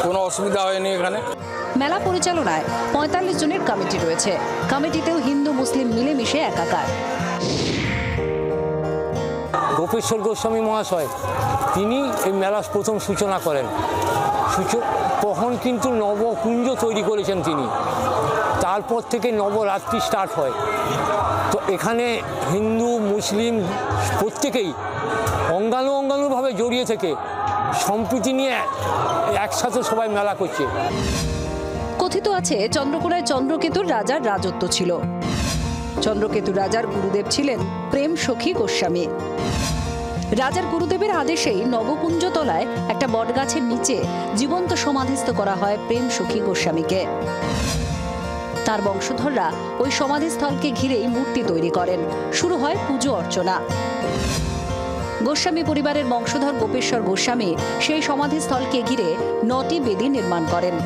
কোনো অসুবিধা হয়নি এখানে। মেলা পরিচালনায় ৪৫ জনের কমিটি রয়েছে। কমিটিতেও হিন্দু মুসলিম মিলেমিশে একাকার। গোপেশ্বর গোস্বামী মহাশয় তিনি এই মেলার প্রথম সূচনা করেন। তখন কিন্তু নবকুঞ্জ তৈরি করেছেন তিনি। তারপর থেকে নবরাত্রি স্টার্ট হয়। তো এখানে হিন্দু মুসলিম প্রত্যেকেই অঙ্গানুভাবে জড়িয়ে থেকে সম্প্রীতি নিয়ে একসাথে সবাই মেলা করছে। কথিত আছে চন্দ্রকোনায় চন্দ্রকেতুর রাজার রাজত্ব ছিল। চন্দ্রকেতুর রাজার গুরুদেব ছিলেন প্রেম সখী গোস্বামী। রাজার গুরুদেবের আদেশেই নবকুঞ্জ তলায় একটা বটগাছের নিচে জীবন্ত সমাধিস্থ করা হয় প্রেম সখী গোস্বামীকে। তার বংশধররা ওই সমাধিস্থলকে ঘিরেই মূর্তি তৈরি করেন। শুরু হয় পুজো অর্চনা। গোস্বামী পরিবারের বংশধর গোপেশ্বর গোস্বামী সেই সমাধিস্থলকে ঘিরে ৯টি বেদি নির্মাণ করেন।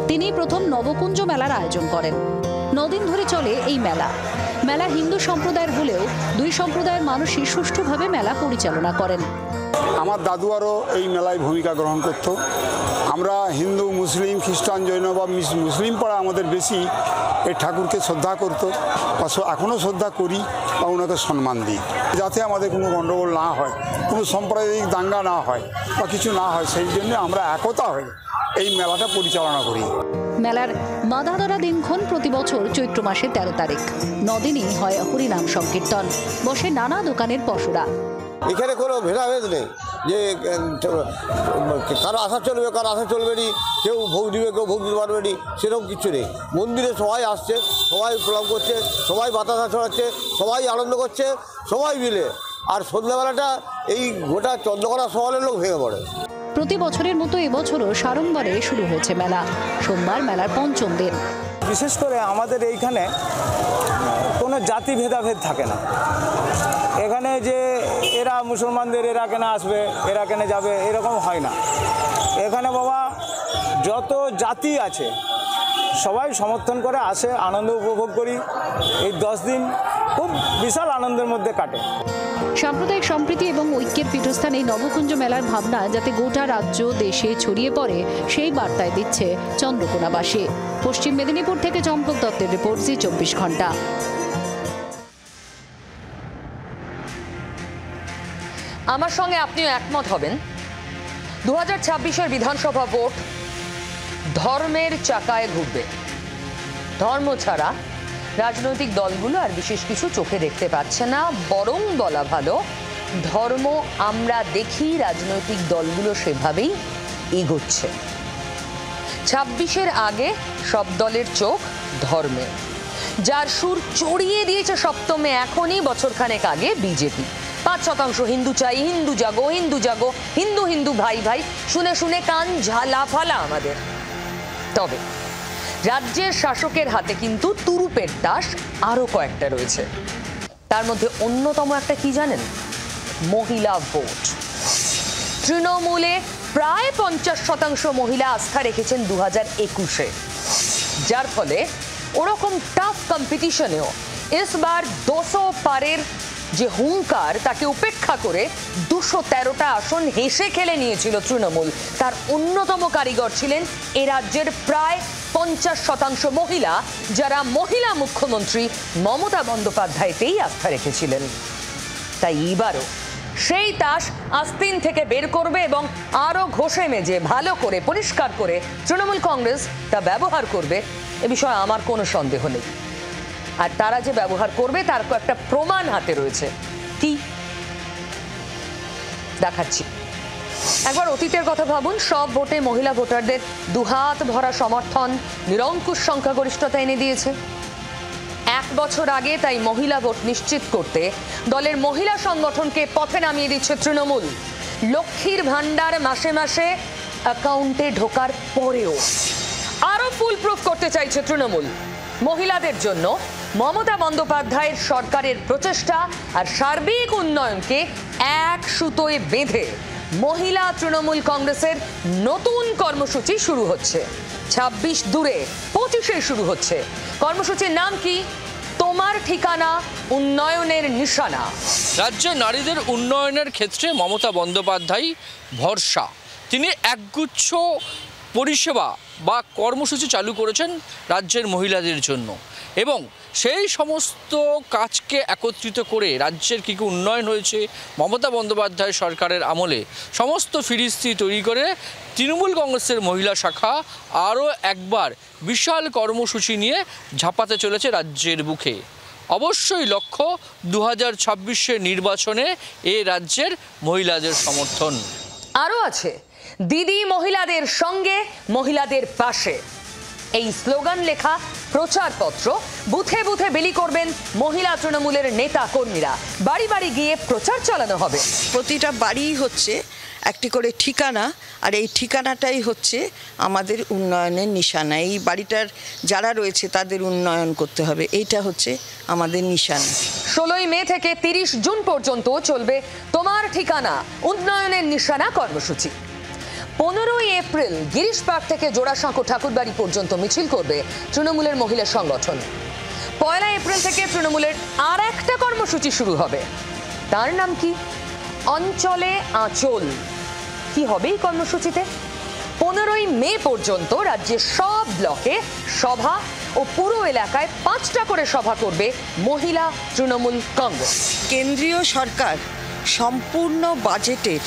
তিনি প্রথম নবকুঞ্জ মেলার আয়োজন করেন। ৯ দিন ধরে চলে এই মেলা। মেলা হিন্দু সম্প্রদায়ের হলেও দুই সম্প্রদায়ের মানুষই সুষ্ঠুভাবে মেলা পরিচালনা করেন। আমার দাদু আরও এই মেলায় ভূমিকা গ্রহণ করত। আমরা হিন্দু মুসলিম খ্রিস্টান জৈন বা মুসলিম পাড়া আমাদের বেশি এই ঠাকুরকে শ্রদ্ধা করত বা এখনও শ্রদ্ধা করি বা ওনাকে সম্মান দিই, যাতে আমাদের কোনো গণ্ডগোল না হয়, কোনো সাম্প্রদায়িক দাঙ্গা না হয় বা কিছু না হয়, সেই জন্য আমরা একতা হয়ে এই মেলাটা পরিচালনা করি। মেলার মাদাদরা দিনক্ষণ প্রতি বছর চৈত্র মাসের ১৩ তারিখ। ৯ দিনই হয় হরিনাম সংকীর্তন, বসে নানা দোকানের পসরা। এখানে কোনো ভেদাভেদ নেই যে কারো আশা চলবে কারো আশা চলবে নি, কেউ ভোগ দিবে কেউ ভোগ দিতে পারবে নি, সেরকম কিছু নেই। মন্দিরে সবাই আসছে, সবাই প্রণাম করছে, সবাই বাতাসা ছড়াচ্ছে, সবাই আনন্দ করছে, সবাই মিলে। আর সন্ধ্যাবেলাটা এই গোটা চন্দ্রকোনা শহরের লোক ভেঙে পড়ে। প্রতি বছরের মতো এবছরও সাড়ম্বরে শুরু হয়েছে মেলা। সোমবার মেলার পঞ্চম দিন। বিশেষ করে আমাদের এইখানে কোনো জাতি ভেদাভেদ থাকে না। এখানে যে এরা মুসলমানদের এরা কেন আসবে এরা কেন যাবে এরকম হয় না। এখানে বাবা যত জাতি আছে সবাই সমর্থন করে আসে, আনন্দ উপভোগ করি। এই 10 দিন খুব বিশাল আনন্দের মধ্যে কাটে। সাম্প্রদায়িক সম্প্রীতি এবং ঐক্যের পীঠস্থান এই নবকুঞ্জ মেলার ভাবনা যাতে গোটা রাজ্য দেশে ছড়িয়ে পড়ে সেই বার্তায় দিচ্ছে চন্দ্রকোনাবাসী। পশ্চিম মেদিনীপুর থেকে চম্পক দত্তের রিপোর্ট, জি ২৪ ঘন্টা। আমার সঙ্গে আপনিও একমত হবেন। ২০২৬-এর বিধানসভা ভোট ধর্মের চাকায় ঘুরবে। ধর্ম ছাড়া রাজনৈতিক দলগুলো আর বিশেষ কিছু চোখে দেখতে পাচ্ছে না, বরং বলা ভালো ধর্ম আমরা দেখি রাজনৈতিক দলগুলো সেভাবেই এগোচ্ছে। ২৬-এর আগে সব দলের চোখ ধর্মে, যার সুর চড়িয়ে দিয়েছে সপ্তমে এখনই বছরখানেক আগে বিজেপি। ৫% হিন্দু চাই, হিন্দু জাগো, হিন্দু জাগো, হিন্দু হিন্দু ভাই ভাই, শুনে শুনে কান ঝালা ফালা আমাদের। তবে রাজ্যের শাসকের হাতে কিন্তু তুরুপের তাস আরো কয়েকটা রয়েছে। তার মধ্যে অন্যতম একটা কি জানেন? মহিলা ভোট। তৃণমূলে প্রায় ৫০% মহিলা আস্থা রেখেছেন ২০২১-এ, যার ফলে ওরকম টাফ কম্পিটিশনেও এসবার ২০০ পারের যে হুঙ্কার তাকে উপেক্ষা করে ২১৩টা আসন হেসে খেলে নিয়েছিল তৃণমূল। তার অন্যতম কারিগর ছিলেন এ রাজ্যের প্রায় ৫০% মহিলা, যারা মহিলা মুখ্যমন্ত্রী মমতা বন্দ্যোপাধ্যায়তেই আস্থা রেখেছিলেন। তাই এবারও সেই তাস আস্তিন থেকে বের করবে এবং আরো ঘষে মেজে ভালো করে পরিষ্কার করে তৃণমূল কংগ্রেস তা ব্যবহার করবে, এ বিষয়ে আমার কোনো সন্দেহ নেই। আর তারা যে ব্যবহার করবে তার একটা প্রমাণ হাতে রয়েছে। কি দেখাচ্ছি। একবার অতীতের কথা ভাবুন, সব ভোটে মহিলা ভোটারদের দুহাত ভরা সমর্থন নিরঙ্কুশ সংখ্যাগরিষ্ঠতা এনে দিয়েছে। 1 বছর আগে তাই মহিলা ভোট নিশ্চিত করতে দলের মহিলা সংগঠনকে পথে নামিয়ে দিচ্ছে তৃণমূল। লক্ষ্মীর ভান্ডার মাসে মাসে অ্যাকাউন্টে ঢোকার পরেও আরো ফুল প্রুফ করতে চাইছে তৃণমূল। মহিলাদের জন্য মমতা বন্দ্যোপাধ্যায়ের সরকারের প্রচেষ্টা আর সার্বিক উন্নয়নকে এক সুতোয় বেঁধে মহিলা তৃণমূল কংগ্রেসের নতুন কর্মসূচি শুরু হচ্ছে। 26 দূরে 25-এ শুরু হচ্ছে। কর্মসূচির নাম কি? তোমার ঠিকানা, উন্নয়নের নিশানা। রাজ্যে নারীদের উন্নয়নের ক্ষেত্রে মমতা বন্দ্যোপাধ্যায় ভরসা। তিনি একগুচ্ছ পরিষেবা বা কর্মসূচি চালু করেছেন রাজ্যের মহিলাদের জন্য, এবং সেই সমস্ত কাজকে একত্রিত করে রাজ্যের কী কী উন্নয়ন হয়েছে মমতা বন্দ্যোপাধ্যায় সরকারের আমলে সমস্ত ফিরিস্তি তৈরি করে তৃণমূল কংগ্রেসের মহিলা শাখা আরও একবার বিশাল কর্মসূচি নিয়ে ঝাঁপাতে চলেছে রাজ্যের বুকে। অবশ্যই লক্ষ্য 2026-এর নির্বাচনে এ রাজ্যের মহিলাদের সমর্থন। আরও আছে দিদি মহিলাদের সঙ্গে, মহিলাদের পাশে। এই স্লোগান লেখা প্রচারপত্র বুথে বুথে বিলি করবেন মহিলা তৃণমূলের নেতা কর্মীরা। বাড়ি বাড়ি গিয়ে প্রচার চালানো হবে। প্রতিটা বাড়ি হচ্ছে একটি করে ঠিকানা, আর এই ঠিকানাটাই হচ্ছে আমাদের উন্নয়নের নিশানা। এই বাড়িটার যারা রয়েছে তাদের উন্নয়ন করতে হবে, এইটা হচ্ছে আমাদের নিশানা। 16ই মে থেকে 30 জুন পর্যন্ত চলবে তোমার ঠিকানা, উন্নয়নের নিশানা কর্মসূচি। 15ই এপ্রিল গিরিশ পার্ক থেকে জোড়াসাঁকো ঠাকুরবাড়ি পর্যন্ত মিছিল করবে তৃণমূলের মহিলা সংগঠন। 1 এপ্রিল থেকে তৃণমূলের আর একটা কর্মসূচি শুরু হবে। তার নাম কি? অঞ্চলে আঁচল। কি হবে এই কর্মসূচিতে? 15ই মে পর্যন্ত রাজ্যের সব ব্লকে সভা ও পুরো এলাকায় 5টা করে সভা করবে মহিলা তৃণমূল কংগ্রেস। কেন্দ্রীয় সরকার সম্পূর্ণ বাজেটের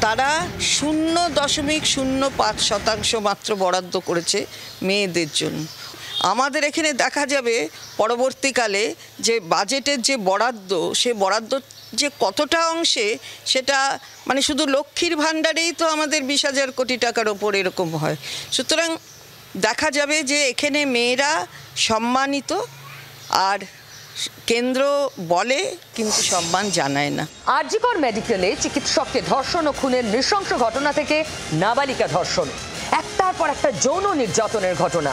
তারা 0.05% মাত্র বরাদ্দ করেছে মেয়েদের জন্য। আমাদের এখানে দেখা যাবে পরবর্তীকালে যে বাজেটের যে বরাদ্দ, সে বরাদ্দ যে কতটা অংশে, সেটা মানে শুধু লক্ষ্মীর ভাণ্ডারেই তো আমাদের 20,000 কোটি টাকার ওপর এরকম হয়। সুতরাং দেখা যাবে যে এখানে মেয়েরা সম্মানিত, আর কেন্দ্র বলে কিন্তু সম্মান জানায় না। আরজিকর মেডিকেলে চিকিৎসককে ধর্ষণ ও খুনের নৃশংস ঘটনা থেকে নাবালিকা ধর্ষণ, একটার পর একটা যৌন নির্যাতনের ঘটনা।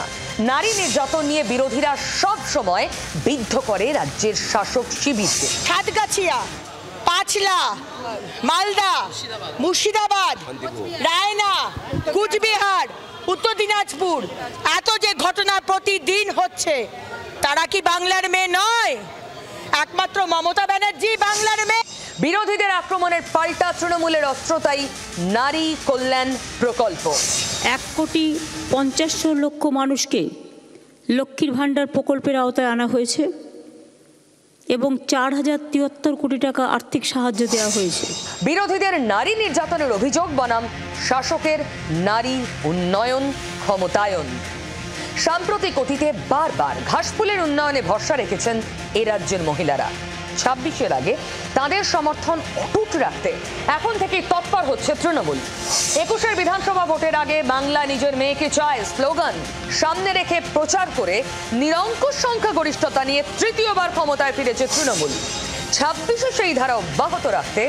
নারী নির্যাতন নিয়ে বিরোধীরা সব সময় বিদ্ধ করে রাজ্যের শাসক শিবিরকে। সাতগাছিয়া, পাঁচলা, মালদা, মুর্শিদাবাদ, রায়না, কুচবিহার, উত্তর দিনাজপুর, এত যে ঘটনা প্রতিদিন হচ্ছে, তারা কি বাংলার মেয়ে নয়? একমাত্র মমতা ব্যানার্জি বাংলার মেয়ে। বিরোধীদের আক্রমণের পাল্টা তৃণমূলের অস্ত্রতাই নারী কল্যাণ প্রকল্প। 1,50,00,000 মানুষকে লক্ষ্মীর ভাণ্ডার প্রকল্পের আওতায় আনা হয়েছে এবং 4,073 কোটি টাকা আর্থিক সাহায্য দেওয়া হয়েছে। বিরোধীদের নারী নির্যাতনের অভিযোগ বনাম শাসকের নারী উন্নয়ন ক্ষমতায়ন। সাম্প্রতিক অতীতে বারবার ঘাসফুলের উন্নয়নে ভরসা রেখেছেন এ রাজ্যের মহিলারা। 26-এর আগে তাদের সমর্থন অটুট রাখতে এখন থেকে তৎপর হচ্ছে তৃণমূল। 21-এর বিধানসভা ভোটের আগে বাংলা নিজের মেয়েকে চায় স্লোগান সামনে রেখে প্রচার করে নিরঙ্কুশ সংখ্যাগরিষ্ঠতা নিয়ে তৃতীয়বার ক্ষমতায় ফিরেছে তৃণমূল। 26-এ সেই ধারা অব্যাহত রাখতে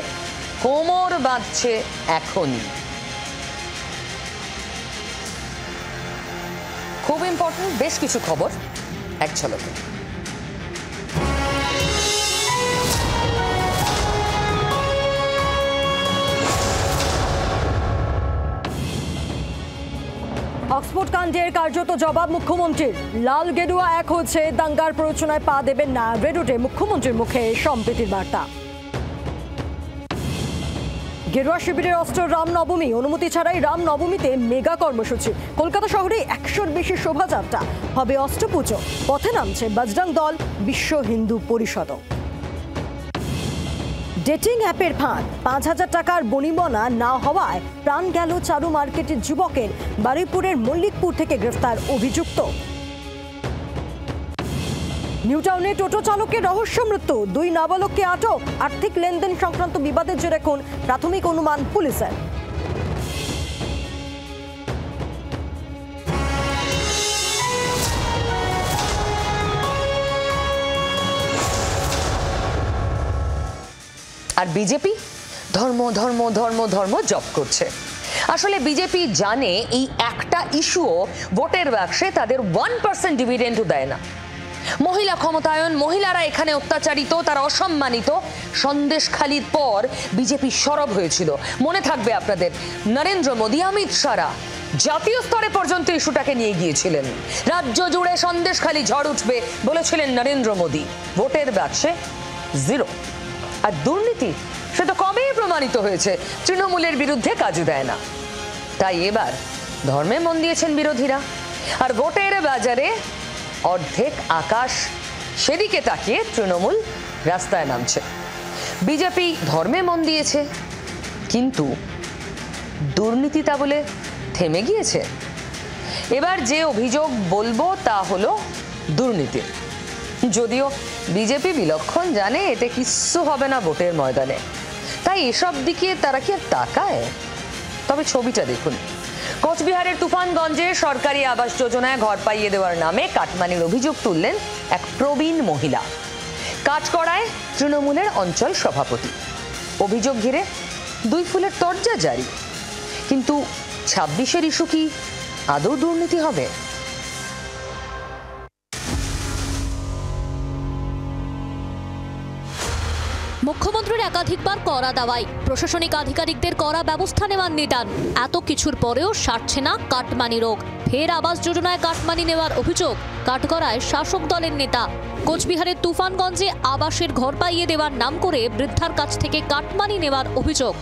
কোমর বাঁধছে এখনই। খুব ইম্পর্টেন্ট বেশ কিছু খবর এক ঝলকে। অক্সফোর্ড কাণ্ডের কার্যত জবাব মুখ্যমন্ত্রীর। লাল গেরুয়া এক হচ্ছে, দাঙ্গার প্ররোচনায় পা দেবেন না, রেডুটে মুখ্যমন্ত্রীর মুখে সম্প্রীতির বার্তা। গেরুয়া শিবিরের অস্ত্র রামনবমী, অনুমতি ছাড়াই রামনবমীতে মেগা কর্মসূচি। কলকাতা শহরে 100-র বেশি শোভাযাত্রা, হবে অষ্টপুজো। পথে নামছে বজরং দল, বিশ্ব হিন্দু পরিষদও। ডেটিং অ্যাপের ফাঁদ, 5,000 টাকার বনিবনা না হওয়ায় প্রাণ গেল চারু মার্কেটের যুবকের। বারুইপুরের মল্লিকপুর থেকে গ্রেফতার অভিযুক্ত। নিউটাউনে টোটো চালকের রহস্য মৃত্যু, 2 নাবালককে আটক। আর্থিক লেনদেন সংক্রান্ত বিবাদের জেরে খুন, প্রাথমিক অনুমান পুলিশের। আর বিজেপি ধর্ম ধর্ম ধর্ম ধর্ম জপ করছে। আসলে বিজেপি জানে এই একটা ইস্যুও ভোটের বাক্সে তাদের 1% ডিভিডেন্ডও দেয় না। মহিলা ক্ষমতায়ন, মহিলারা এখানে অত্যাচারিত, তারা অসম্মানিত। সন্দেশখালির পর বিজেপি সরব হয়েছিল, মনে থাকবে আপনাদের। নরেন্দ্র মোদী, অমিত শাহরা জাতীয় স্তরে পর্যন্ত ইস্যুটাকে নিয়ে গিয়েছিলেন। রাজ্য জুড়ে সন্দেশখালি ঝড় উঠবে বলেছিলেন নরেন্দ্র মোদী। ভোটের বাক্সে 0। আর দুর্নীতি সে তো কবেই প্রমাণিত হয়েছে, তৃণমূলের বিরুদ্ধে কাজে দেয় না। তাই এবার ধর্মে মন দিয়েছেন বিরোধীরা, আর ভোটের বাজারে অর্ধেক আকাশ সেদিকে তাকিয়ে তৃণমূল রাস্তায় নামছে। বিজেপি ধর্মে মন দিয়েছে, কিন্তু দুর্নীতি তা বলে থেমে গিয়েছে। এবার যে অভিযোগ বলবো তা হলো দুর্নীতি। যদিও বিজেপি বিলক্ষণ জানে এতে কিচ্ছু হবে না ভোটের ময়দানে, তাই এসব দিকে তারা কি আর তাকায়? তবে ছবিটা দেখুন। কোচবিহারের তুফানগঞ্জে সরকারি আবাস যোজনায় ঘর পাইয়ে দেওয়ার নামে কাটমানির অভিযোগ তুললেন এক প্রবীণ মহিলা। কাঠগড়ায় তৃণমূলের অঞ্চল সভাপতি। অভিযোগ ঘিরে 2 ফুলের তরজা জারি। কিন্তু 26-এর ইস্যু কি আদৌ দুর্নীতি হবে? মুখ্যমন্ত্রীর একাধিকবার কড়া দাওয়াই, প্রশাসনিক আধিকারিকদের কড়া ব্যবস্থা নেওয়ার নিদান। এত কিছুর পরেও সারছে না কাটমানি রোগ। ফের আবাস যোজনায় কাটমানি নেওয়ার অভিযোগ কাঠগড়ায় শাসক দলের নেতা। কোচবিহারের তুফানগঞ্জে আবাসের ঘর পাইয়ে দেওয়ার নাম করে বৃদ্ধার কাছ থেকে কাটমানি নেওয়ার অভিযোগ।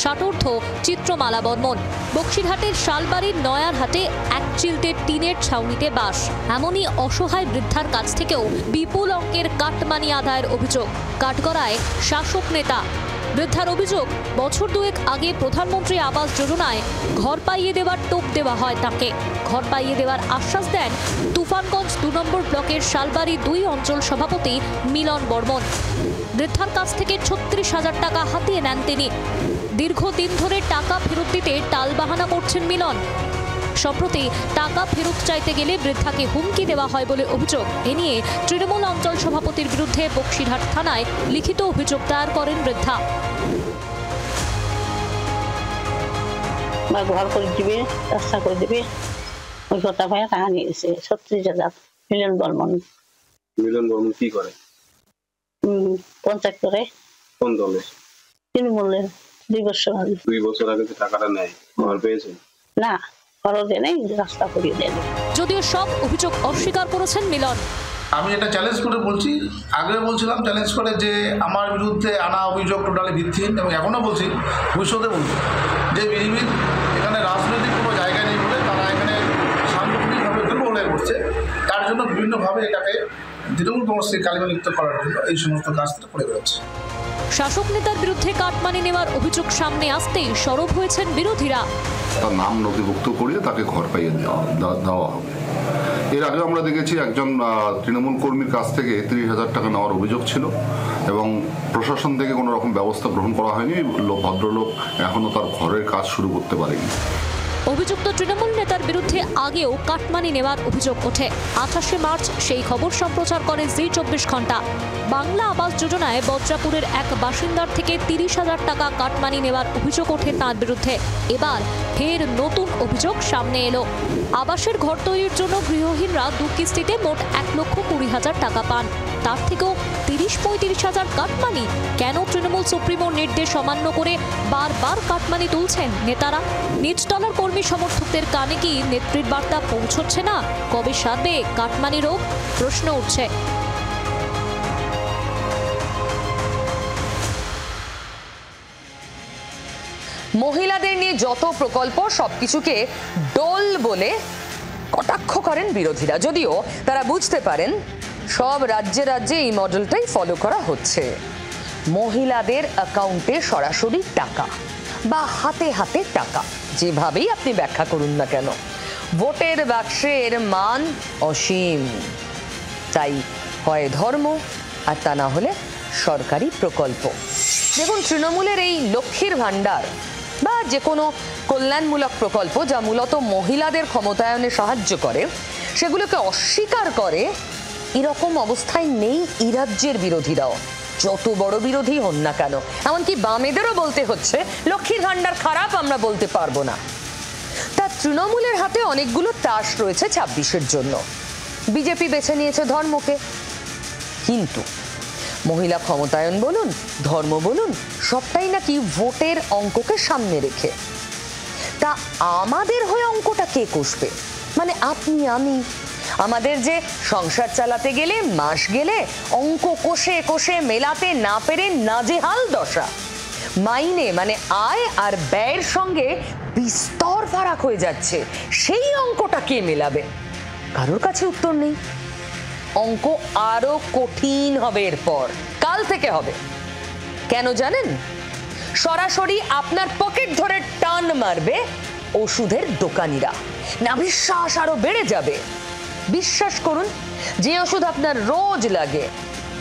ষাটোর্ধ চিত্রমালা বর্মন। বক্সিরহাটের শালবাড়ির নয়ারহাটে এক চিলটের টিনের ছাউনিতে বাস। এমনই অসহায় বৃদ্ধার কাছ থেকেও বিপুল অঙ্কের কাটমানি আদায়ের অভিযোগ কাঠগড়ায় শাসক নেতা। বৃদ্ধার অভিযোগ, বছর 2 আগে প্রধানমন্ত্রী আবাস যোজনায় ঘর পাইয়ে দেওয়ার টোপ দেওয়া হয় তাকে। ঘর পাইয়ে দেওয়ার আশ্বাস দেন তুফানগঞ্জ 2 নম্বর ব্লকের শালবাড়ি 2 অঞ্চল সভাপতি মিলন বর্মন। বৃদ্ধার কাছ থেকে 36,000 টাকা হাতিয়ে নেন তিনি। দীর্ঘদিন ধরে টাকা ফেরত দিতে টালবাহানা করছেন মিলন। সম্প্রতি টাকা ফেরত চাইতে গেলে বৃদ্ধাকে হুমকি দেওয়া হয় বলে অভিযোগ। এ নিয়ে তৃণমূল অঞ্চল সভাপতির বিরুদ্ধে বক্সিরহাট থানায় লিখিত অভিযোগ দায়ের করেন বৃদ্ধা। ঘর করে দিবে, রাস্তা করে দিবে, ওই কথা ভাইয়া টাকা নিয়ে গেছে 36,000। মিলন বর্মন। মিলন বর্মন কি করে? পঞ্চায়েত করে। কোন দলে? তৃণমূলের। 2 বছর আগে। 2 বছর আগে যে টাকাটা নেয়, ঘর পেয়েছেন? না, ঘরও দেয় নাই, রাস্তা করিয়ে দেয়। যদিও সব অভিযোগ অস্বীকার করেছেন মিলন। আমি এটা চ্যালেঞ্জ করে বলছি, আগে বলছিলাম চ্যালেঞ্জ করে যে আমার বিরুদ্ধে আনা অভিযোগ টোটালি ভিত্তিহীন, এবং এখনও বলছি, ভবিষ্যতে বলছি যে বিজেপির এখানে রাজনৈতিক কোনো জায়গা নেই বলে তারা এখানে সাংগঠনিকভাবে দুর্বল হয়ে পড়ছে। তার জন্য বিভিন্নভাবে এটাকে তৃণমূল কংগ্রেসকে কালিমালিপ্ত করার জন্য এই সমস্ত কাজটা করে বেরোচ্ছে। শাসক নেতার বিরুদ্ধে কাটমানি নেওয়ার অভিযোগ সামনে আসতেই সরব হয়েছেন বিরোধীরা। তার নাম নথিভুক্ত করিয়ে তাকে ঘর পাইয়ে দেওয়া হবে। এর আগে আমরা দেখেছি একজন তৃণমূল কর্মীর কাছ থেকে 30,000 টাকা নেওয়ার অভিযোগ ছিল, এবং প্রশাসন থেকে কোনো রকম ব্যবস্থা গ্রহণ করা হয়নি। ভদ্রলোক এখনো তার ঘরের কাজ শুরু করতে পারেনি। অভিযুক্ত তৃণমূল নেতার বিরুদ্ধে আগেও কাটমানি নেওয়ার অভিযোগ ওঠে। 28শে মার্চ সেই খবর সম্প্রচার করে জি 24 ঘন্টা। বাংলা আবাস যোজনায় বজ্রাপুরের এক বাসিন্দার থেকে 30,000 টাকা কাটমানি নেওয়ার অভিযোগ ওঠে তাঁর বিরুদ্ধে। এবার ফের নতুন অভিযোগ সামনে এলো। আবাসের ঘর তৈরির জন্য গৃহহীনরা 2 কিস্তিতে মোট 1,20,000 টাকা পান। তার থেকেও 30-35,000 কাটমানি। কেন তৃণমূল সুপ্রিমোর নির্দেশ অমান্য করে বারবার কাটমানি তুলছেন নেতারা? নিচতলার কর্মী সমর্থকদের কানে কি নেত্রীর বার্তা পৌঁছচ্ছে না? কবে সারবে কাটমানি রোগ? প্রশ্ন উঠছে। মহিলাদের নিয়ে যত প্রকল্প সবকিছুকে ডোল বলে কটাক্ষ করেন বিরোধীরা, যদিও তারা বুঝতে পারেন সব রাজ্যে রাজ্যে এই মডেলটাই ফলো করা হচ্ছে। মহিলাদের অ্যাকাউন্টে সরাসরি টাকা বা হাতে হাতে টাকা, যেভাবেই আপনি ব্যাখ্যা করুন না কেন, ভোটের বাক্সের মান অসীম। তাই হয় ধর্ম, আর তা না হলে সরকারি প্রকল্প। দেখুন, তৃণমূলের এই লক্ষ্মীর ভাণ্ডার বা যে কোনো কল্যাণমূলক প্রকল্প যা মূলত মহিলাদের ক্ষমতায়নে সাহায্য করে, সেগুলোকে অস্বীকার করে, এরকম অবস্থায় নেই এই রাজ্যের বিরোধীরাও, যত বড় বিরোধী হন না কেন। এমনকি বামেদেরও বলতে হচ্ছে লক্ষ্মীর ভান্ডার খারাপ, আমরা বলতে পারবো না। তা তৃণমূলের হাতে অনেকগুলো তাস রয়েছে 26-এর জন্য। বিজেপি বেছে নিয়েছে ধর্মকে, কিন্তু মহিলা ক্ষমতায়ন বলুন, ধর্ম বলুন, সবটাই নাকি ভোটের অঙ্ককে সামনে রেখে। তা আমাদের হয়ে অঙ্কটা কে কষবে? মানে আপনি, আমি। আমাদের যে সংসার চালাতে গেলে, মাস গেলে অঙ্ক কষে কষে মেলাতে না পেরে নাজেহাল দশা। মাইনে মানে আয় আর ব্যয়ের সঙ্গে বিস্তর ফারাক হয়ে যাচ্ছে, সেই অঙ্কটা কে মেলাবে? কারোর কাছে উত্তর নেই। অঙ্ক আরো কঠিন হবে এরপর, কাল থেকে হবে। কেন জানেন? সরাসরি আপনার পকেট ধরে টান মারবে ওষুধের দোকানিরা। না, বিশ্বাস আরো বেড়ে যাবে। বিশ্বাস করুন, যে ওষুধ আপনার রোজ লাগে,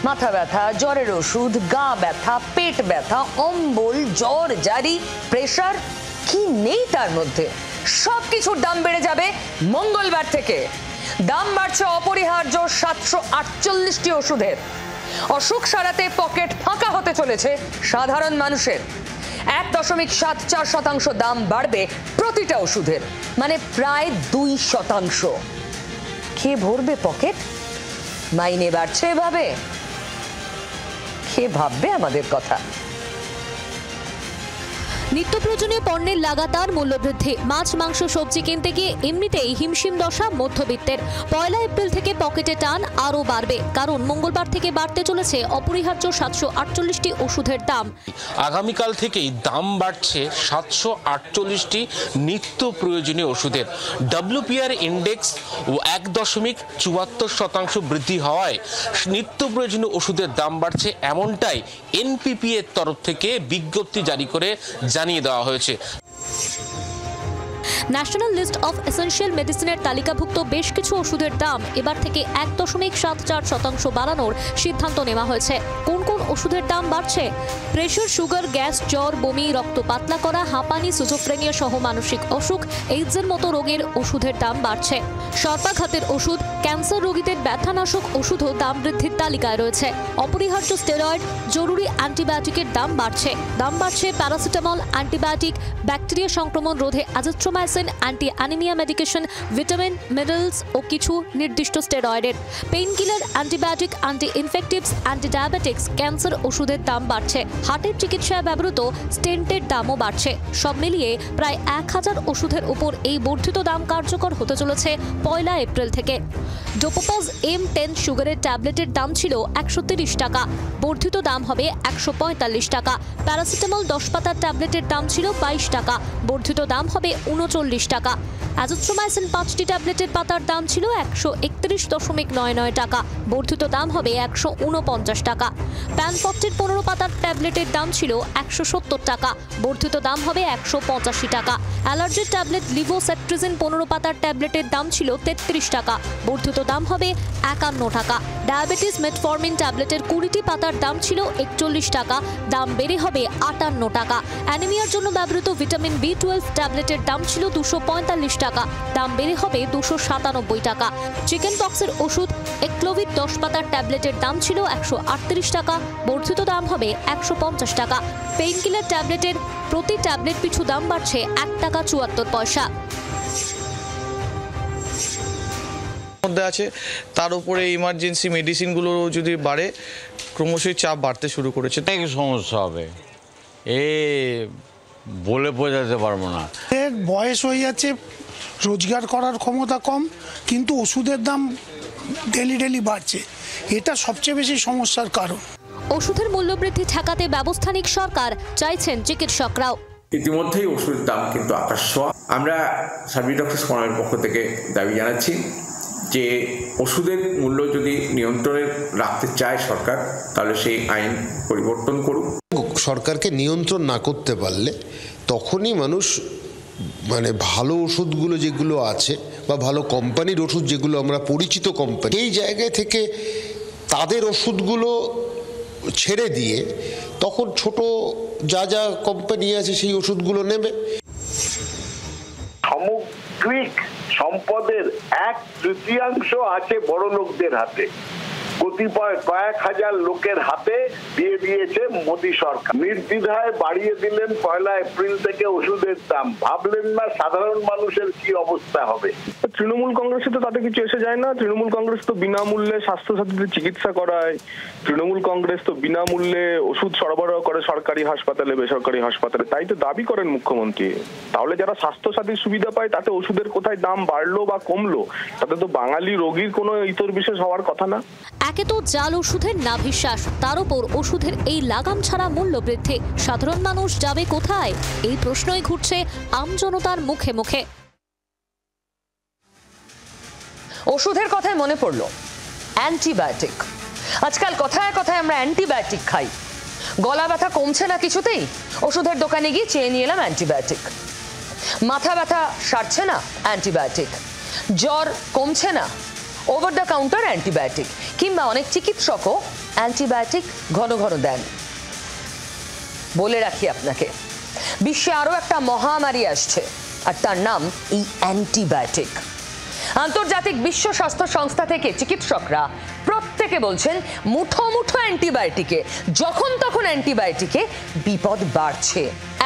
মাথা ব্যথা, জ্বরের ওষুধ, গা ব্যথা, পেট ব্যথা, অম্বল, জ্বর, জারি, প্রেশার, কি নেই তার মধ্যে, সবকিছুর দাম বেড়ে যাবে মঙ্গলবার থেকে। দাম বাড়ছে অপরিহার্য 748টি ওষুধের। অসুখ সারাতে পকেট ফাঁকা হতে চলেছে সাধারণ মানুষের। 1.74% দাম বাড়বে প্রতিটা ওষুধের, মানে প্রায় 2%। কে ভরবে পকেট? মাইনে বাড়ছে এভাবে, কে ভাববে আমাদের কথা? নিত্য প্রয়োজনীয় পণ্যের লাগাতার মূল্যবৃদ্ধি, মাছ, মাংস, সবজি কিনতে গিয়ে এমনিতেই হিমশিম দশা মধ্যবিত্তের। 1 এপ্রিল থেকে পকেটে টান আরও বাড়বে, কারণ মঙ্গলবার থেকে বাড়তে চলেছে অপরিহার্য 748টি ওষুধের দাম। আগামীকাল থেকেই দাম বাড়ছে 748টি নিত্য প্রয়োজনীয় ওষুধের। WPR ইন্ডেক্স 1.74% বৃদ্ধি হওয়ায় নিত্য প্রয়োজনীয় ওষুধের দাম বাড়ছে, এমনটাই NPPA এর তরফ থেকে বিজ্ঞপ্তি জারি করে জানিয়ে দেওয়া হয়েছে। ন্যাশনাল লিস্ট অফ এসেনশিয়াল মেডিসিনের তালিকাভুক্ত বেশ কিছু ওষুধের দাম এবার থেকে 1.74% বাড়ানোর সিদ্ধান্ত নেওয়া হয়েছে। কোন কোন ওষুধের দাম বাড়ছে? প্রেশার, সুগার, গ্যাস, জ্বর, বমি, রক্ত পাতলা করা, হাঁপানি, সিজোফ্রেনিয়া সহ মানসিক অসুখ, এইডসের মতো রোগের ওষুধের দাম বাড়ছে। সর্পাঘাতের ওষুধ, ক্যান্সার রোগীদের ব্যথানাশক ওষুধও দাম বৃদ্ধির তালিকায় রয়েছে। অপরিহার্য স্টেরয়েড, জরুরি অ্যান্টিবায়োটিকের দাম বাড়ছে। দাম বাড়ছে প্যারাসিটামল, অ্যান্টিবায়োটিক, ব্যাকটেরিয়া সংক্রমণ রোধে azithromycin, anti anaemia medication, vitamin, minerals ও কিছু নির্দিষ্ট স্টেরয়েডের। Painkiller, antibiotic, anti infectives, anti diabetics, cancer ওষুধের দাম বাড়ছে। হার্টের চিকিৎসায় ব্যবহৃত স্টেন্টের দামও বাড়ছে। সব মিলিয়ে প্রায় 1000 ওষুধের উপর এই বর্ধিত দাম কার্যকর হতে চলেছে 1 এপ্রিল থেকে। ডোপোপাজ M10 সুগারের ট্যাবলেটের দাম ছিল 130 টাকা, বর্ধিত দাম হবে 145 টাকা। প্যারাসিটামল 10 পাতার ট্যাবলেটের দাম ছিল 22 টাকা, বর্ধিত দাম হবে 39 টাকা। অ্যাজিথ্রোমাইসিন 5টি ট্যাবলেটের পাতার দাম ছিল 131.99 টাকা, বর্ধিত দাম হবে 149 টাকা। প্যানফক্টের 15 পাতার ট্যাবলেটের দাম ছিল 170 টাকা, বর্ধিত দাম হবে 185 টাকা। অ্যালার্জির ট্যাবলেট লিভোসেট্রিজিন 15 পাতার ট্যাবলেটের দাম ছিল 33 টাকা, বর্ধিত দাম হবে 51 টাকা। ডায়াবেটিস মেটফর্মিন ট্যাবলেটের 20টি পাতার দাম ছিল 41 টাকা, দাম বেড়ে হবে 58 টাকা। অ্যানিমিয়ার জন্য ব্যবহৃত ভিটামিন B12 ট্যাবলেটের দাম ছিল 245 টাকা, দাম বেড়ে হবে 297 টাকা। চিকেন পক্সের ওষুধ এক্লোভিড 10 পাতার ট্যাবলেটের দাম ছিল 138 টাকা, বর্ধিত দাম হবে 150 টাকা। পেইন কিলার ট্যাবলেটের প্রতি ট্যাবলেট পিছু দাম বাড়ছে 1 টাকা 74 পয়সা। মধ্যে আছে, তার উপরে ইমার্জেন্সি মেডিসিনগুলো যদি বাড়ে, ক্রমশই চাপ বাড়তে শুরু করেছে। অনেক সমস্যা হবে, বলে বোঝাতে পারবো না। এর বয়স হয়ে যাচ্ছে, রোজগার করার ক্ষমতা কম, কিন্তু ওষুধের দাম ডেলি বাড়ছে, এটা সবচেয়ে বেশি সমস্যার কারণ। ওষুধের মূল্যবৃদ্ধি ঠেকাতে ব্যবস্থা নিক সরকার, চাইছেন চিকিৎসকরাও। ইতিমধ্যেই ওষুধের দাম কিন্তু আকাশ ছোঁয়া। আমরা সার্ভিস ডক্টরস ফোরামের পক্ষ থেকে দাবি জানাচ্ছি যে ওষুধের মূল্য যদি নিয়ন্ত্রণে রাখতে চায় সরকার, তাহলে সেই আইন পরিবর্তন করুক। সরকারকে নিয়ন্ত্রণ না করতে পারলে তখনই মানুষ ভালো ওষুধগুলো যেগুলো আছে বা ভালো কোম্পানির ওষুধ যেগুলো আমরা পরিচিত কোম্পানি, এই জায়গায় থেকে তাদের ওষুধগুলো ছেড়ে দিয়ে তখন ছোট যা কোম্পানি আছে সেই ওষুধগুলো নেবে। সামগ্রিক সম্পদের 1/3 আছে বড় লোকদের হাতে, কতিপয় কয়েক হাজার লোকের হাতে দিয়ে দিয়েছে মোদী সরকার। নির্দ্বিধায় বাড়িয়ে দিলেন 1 এপ্রিল থেকে ওষুধের দাম। ভাবলেন না সাধারণ মানুষের কি অবস্থা হবে? তৃণমূল কংগ্রেসে তো তাতে কিছু এসে যায় না। তৃণমূল কংগ্রেস তো বিনামূল্যে স্বাস্থ্যসাথীদের চিকিৎসা করায়, তৃণমূল কংগ্রেস তো বিনামূল্যে ওষুধ সরবরাহ করে সরকারি হাসপাতালে বেসরকারি হাসপাতালে, তাই তো দাবি করেন মুখ্যমন্ত্রী। তাহলে যারা স্বাস্থ্যসাথীর সুবিধা পায় তাতে ওষুধের কোথায় দাম বাড়লো বা কমলো, তাতে তো বাঙালি রোগীর কোনো ইতর বিশেষ হওয়ার কথা না। একে তো জাল ওষুধের নাভিশ্বাস, তার উপর ওষুধের এই লাগাম ছাড়া মূল্য বৃদ্ধি, সাধারণ মানুষ যাবে কোথায়? এই প্রশ্নই ঘুরছে আমজনতার মুখে মুখে। ওষুধের কথায় মনে পড়লো অ্যান্টিবায়োটিক। আজকাল কথায় কথায় আমরা অ্যান্টিবায়োটিক খাই। গলা ব্যথা কমছে না কিছুতেই, ওষুধের দোকানে গিয়ে চেয়ে নিয়ে এলাম অ্যান্টিবায়োটিক। মাথা ব্যথা সারছে না, অ্যান্টিবায়োটিক। জ্বর কমছে না, ওভার দ্য কাউন্টার অ্যান্টিবায়োটিক। কিংবা অনেক চিকিৎসকও অ্যান্টিবায়োটিক ঘন ঘন দেন। বলে রাখি আপনাকে, বিশ্বে আরো একটা মহামারী আসছে, আর তার নাম এই অ্যান্টিবায়োটিক। আন্তর্জাতিক বিশ্ব স্বাস্থ্য সংস্থা থেকে চিকিৎসকরা প্রত্যেকে বলছেন মুঠো মুঠো অ্যান্টিবায়োটিকে, যখন তখন অ্যান্টিবায়োটিকে বিপদ বাড়ছে।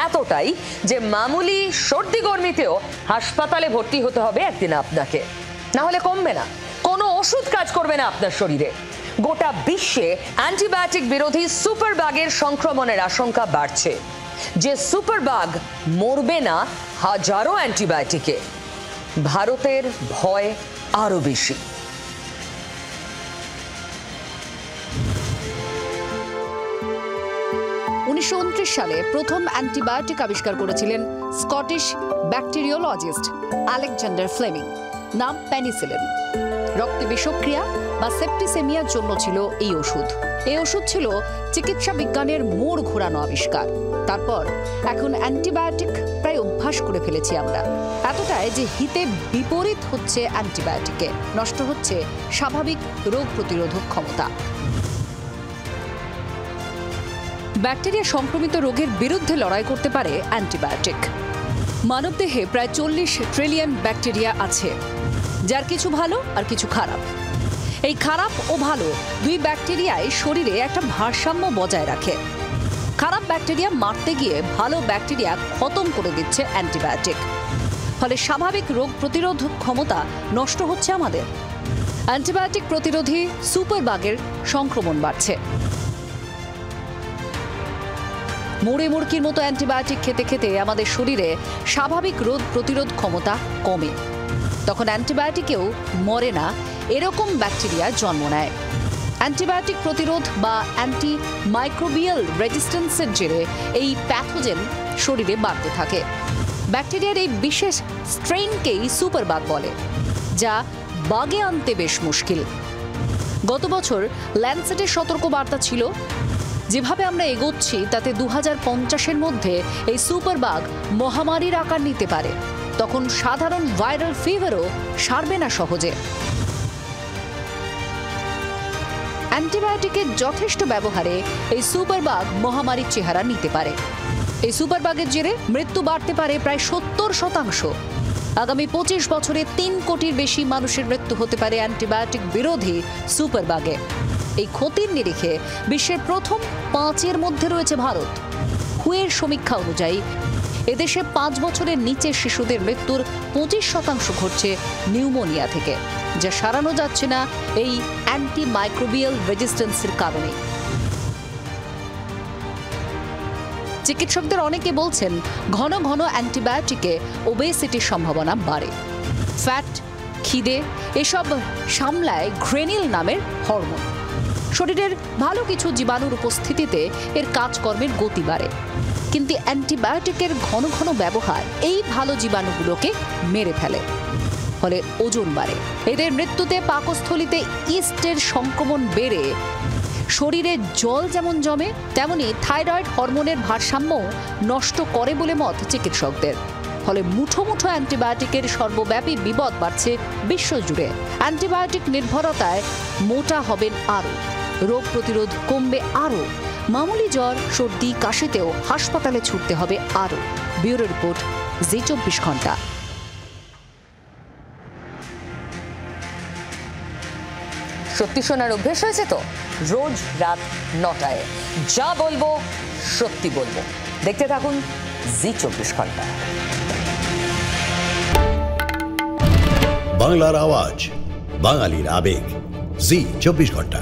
এতটাই যে মামুলি সর্দি গরমিতেও হাসপাতালে ভর্তি হতে হবে একদিন আপনাকে, না হলে কমবে না, কোনো ওষুধ কাজ করবে না আপনার শরীরে। গোটা বিশ্বে অ্যান্টিবায়োটিক বিরোধী সুপারবাগের সংক্রমণের আশঙ্কা বাড়ছে। যে সুপারবাগ মরবে না হাজারো অ্যান্টিবায়োটিকে, ভারতের ভয় আরো বেশি। 1929 সালে প্রথম অ্যান্টিবায়োটিক আবিষ্কার করেছিলেন স্কটিশ ব্যাকটেরিওলজিস্ট আলেকজান্ডার ফ্লেমিং। নাম পেনিসিলিন। রক্তে বিষক্রিয়া বা সেপ্টিসেমিয়ার জন্য ছিল এই ওষুধ। এই ওষুধ ছিল চিকিৎসা বিজ্ঞানের মোড় ঘোরানো আবিষ্কার। তারপর এখন অ্যান্টিবায়োটিক প্রায় অভ্যাস করে ফেলেছি আমরা, এতটাই যে হিতে বিপরীত হচ্ছে অ্যান্টিবায়োটিকে, নষ্ট হচ্ছে স্বাভাবিক রোগ প্রতিরোধক ক্ষমতা। ব্যাকটেরিয়া সংক্রমিত রোগের বিরুদ্ধে লড়াই করতে পারে অ্যান্টিবায়োটিক। মানবদেহে প্রায় 40 ট্রিলিয়ন ব্যাকটেরিয়া আছে, যার কিছু ভালো আর কিছু খারাপ। এই খারাপ ও ভালো দুই ব্যাকটেরিয়ায় শরীরে একটা ভারসাম্য বজায় রাখে। খারাপ ব্যাকটেরিয়া মারতে গিয়ে ভালো ব্যাকটেরিয়া খতম করে দিচ্ছে অ্যান্টিবায়োটিক, ফলে স্বাভাবিক রোগ প্রতিরোধক ক্ষমতা নষ্ট হচ্ছে আমাদের। অ্যান্টিবায়োটিক প্রতিরোধী সুপারবাগের সংক্রমণ বাড়ছে। মুড়ে মুড়কির মতো অ্যান্টিবায়োটিক খেতে খেতে আমাদের শরীরে স্বাভাবিক রোগ প্রতিরোধ ক্ষমতা কমে। তখন অ্যান্টিবায়োটিকেও মরে না এরকম ব্যাকটেরিয়া জন্ম নেয়। অ্যান্টিবায়োটিক প্রতিরোধ বা অ্যান্টি মাইক্রোবিয়াল রেজিস্ট্যান্সের জেরে এই প্যাথোজেন শরীরে বাড়তে থাকে। ব্যাকটেরিয়ার এই বিশেষ স্ট্রেইনকেই সুপারবাগ বলে, যা বাগে আনতে বেশ মুশকিল। গত বছর ল্যান্সেটের সতর্কবার্তা ছিল, যেভাবে আমরা এগোচ্ছি তাতে 2050-এর মধ্যে এই সুপারবাগ মহামারীর আকার নিতে পারে। তখন সাধারণ ভাইরাল ফিভারও সারবে না সহজে। অ্যান্টিবায়োটিকের যথেষ্ট ব্যবহারে এই সুপারবাগ মহামারীর চেহারা নিতে পারে। এই সুপারবাগের জেরে মৃত্যু বাড়তে পারে প্রায় 70%। আগামী 25 বছরে 3 কোটির বেশি মানুষের মৃত্যু হতে পারে অ্যান্টিবায়োটিক বিরোধী সুপারবাগে। এই ক্ষতির নিরিখে বিশ্বের প্রথম 5-এর মধ্যে রয়েছে ভারত। হুয়ের সমীক্ষা অনুযায়ী এদেশে 5 বছরের নিচের শিশুদের মৃত্যুর 25% ঘটছে নিউমোনিয়া থেকে, যা সারানো যাচ্ছে না এই অ্যান্টি মাইক্রোবিয়াল রেজিস্ট্যান্সের কারণে। চিকিৎসকদের অনেকে বলছেন ঘন ঘন অ্যান্টিবায়োটিকে ওবেসিটির সম্ভাবনা বাড়ে। ফ্যাট, খিদে এসব সামলায় গ্রেনিল নামের হরমোন। শরীরের ভালো কিছু জীবাণুর উপস্থিতিতে এর কাজকর্মের গতি বাড়ে, কিন্তু অ্যান্টিবায়োটিকের ঘন ঘন ব্যবহার এই ভালো জীবাণুগুলোকে মেরে ফেলে, ফলে ওজন বাড়ে। এদের মৃত্যুতে পাকস্থলিতে ইস্টের সংক্রমণ বেড়ে শরীরে জল যেমন জমে, তেমনি থাইরয়েড হরমোনের ভারসাম্য নষ্ট করে বলে মত চিকিৎসকদের। ফলে মুঠো মুঠো অ্যান্টিবায়োটিকের সর্বব্যাপী বিপদ বাড়ছে বিশ্বজুড়ে। অ্যান্টিবায়োটিক নির্ভরতায় মোটা হবেন আরও, রোগ প্রতিরোধ কমবে আরও, মামুলি জ্বর, সর্দি, কাশিতেও হাসপাতালে ছুটতে হবে আরও। ব্যুরো রিপোর্ট, জি 24 ঘন্টা। সত্যি শোনার অভ্যেস হয়েছে তো? রোজ রাত 9টায় যা বলবো সত্যি বলবো। দেখতে থাকুন জি 24 ঘন্টা। বাংলার আওয়াজ, বাঙালির আবেগ, জি 24 ঘন্টা।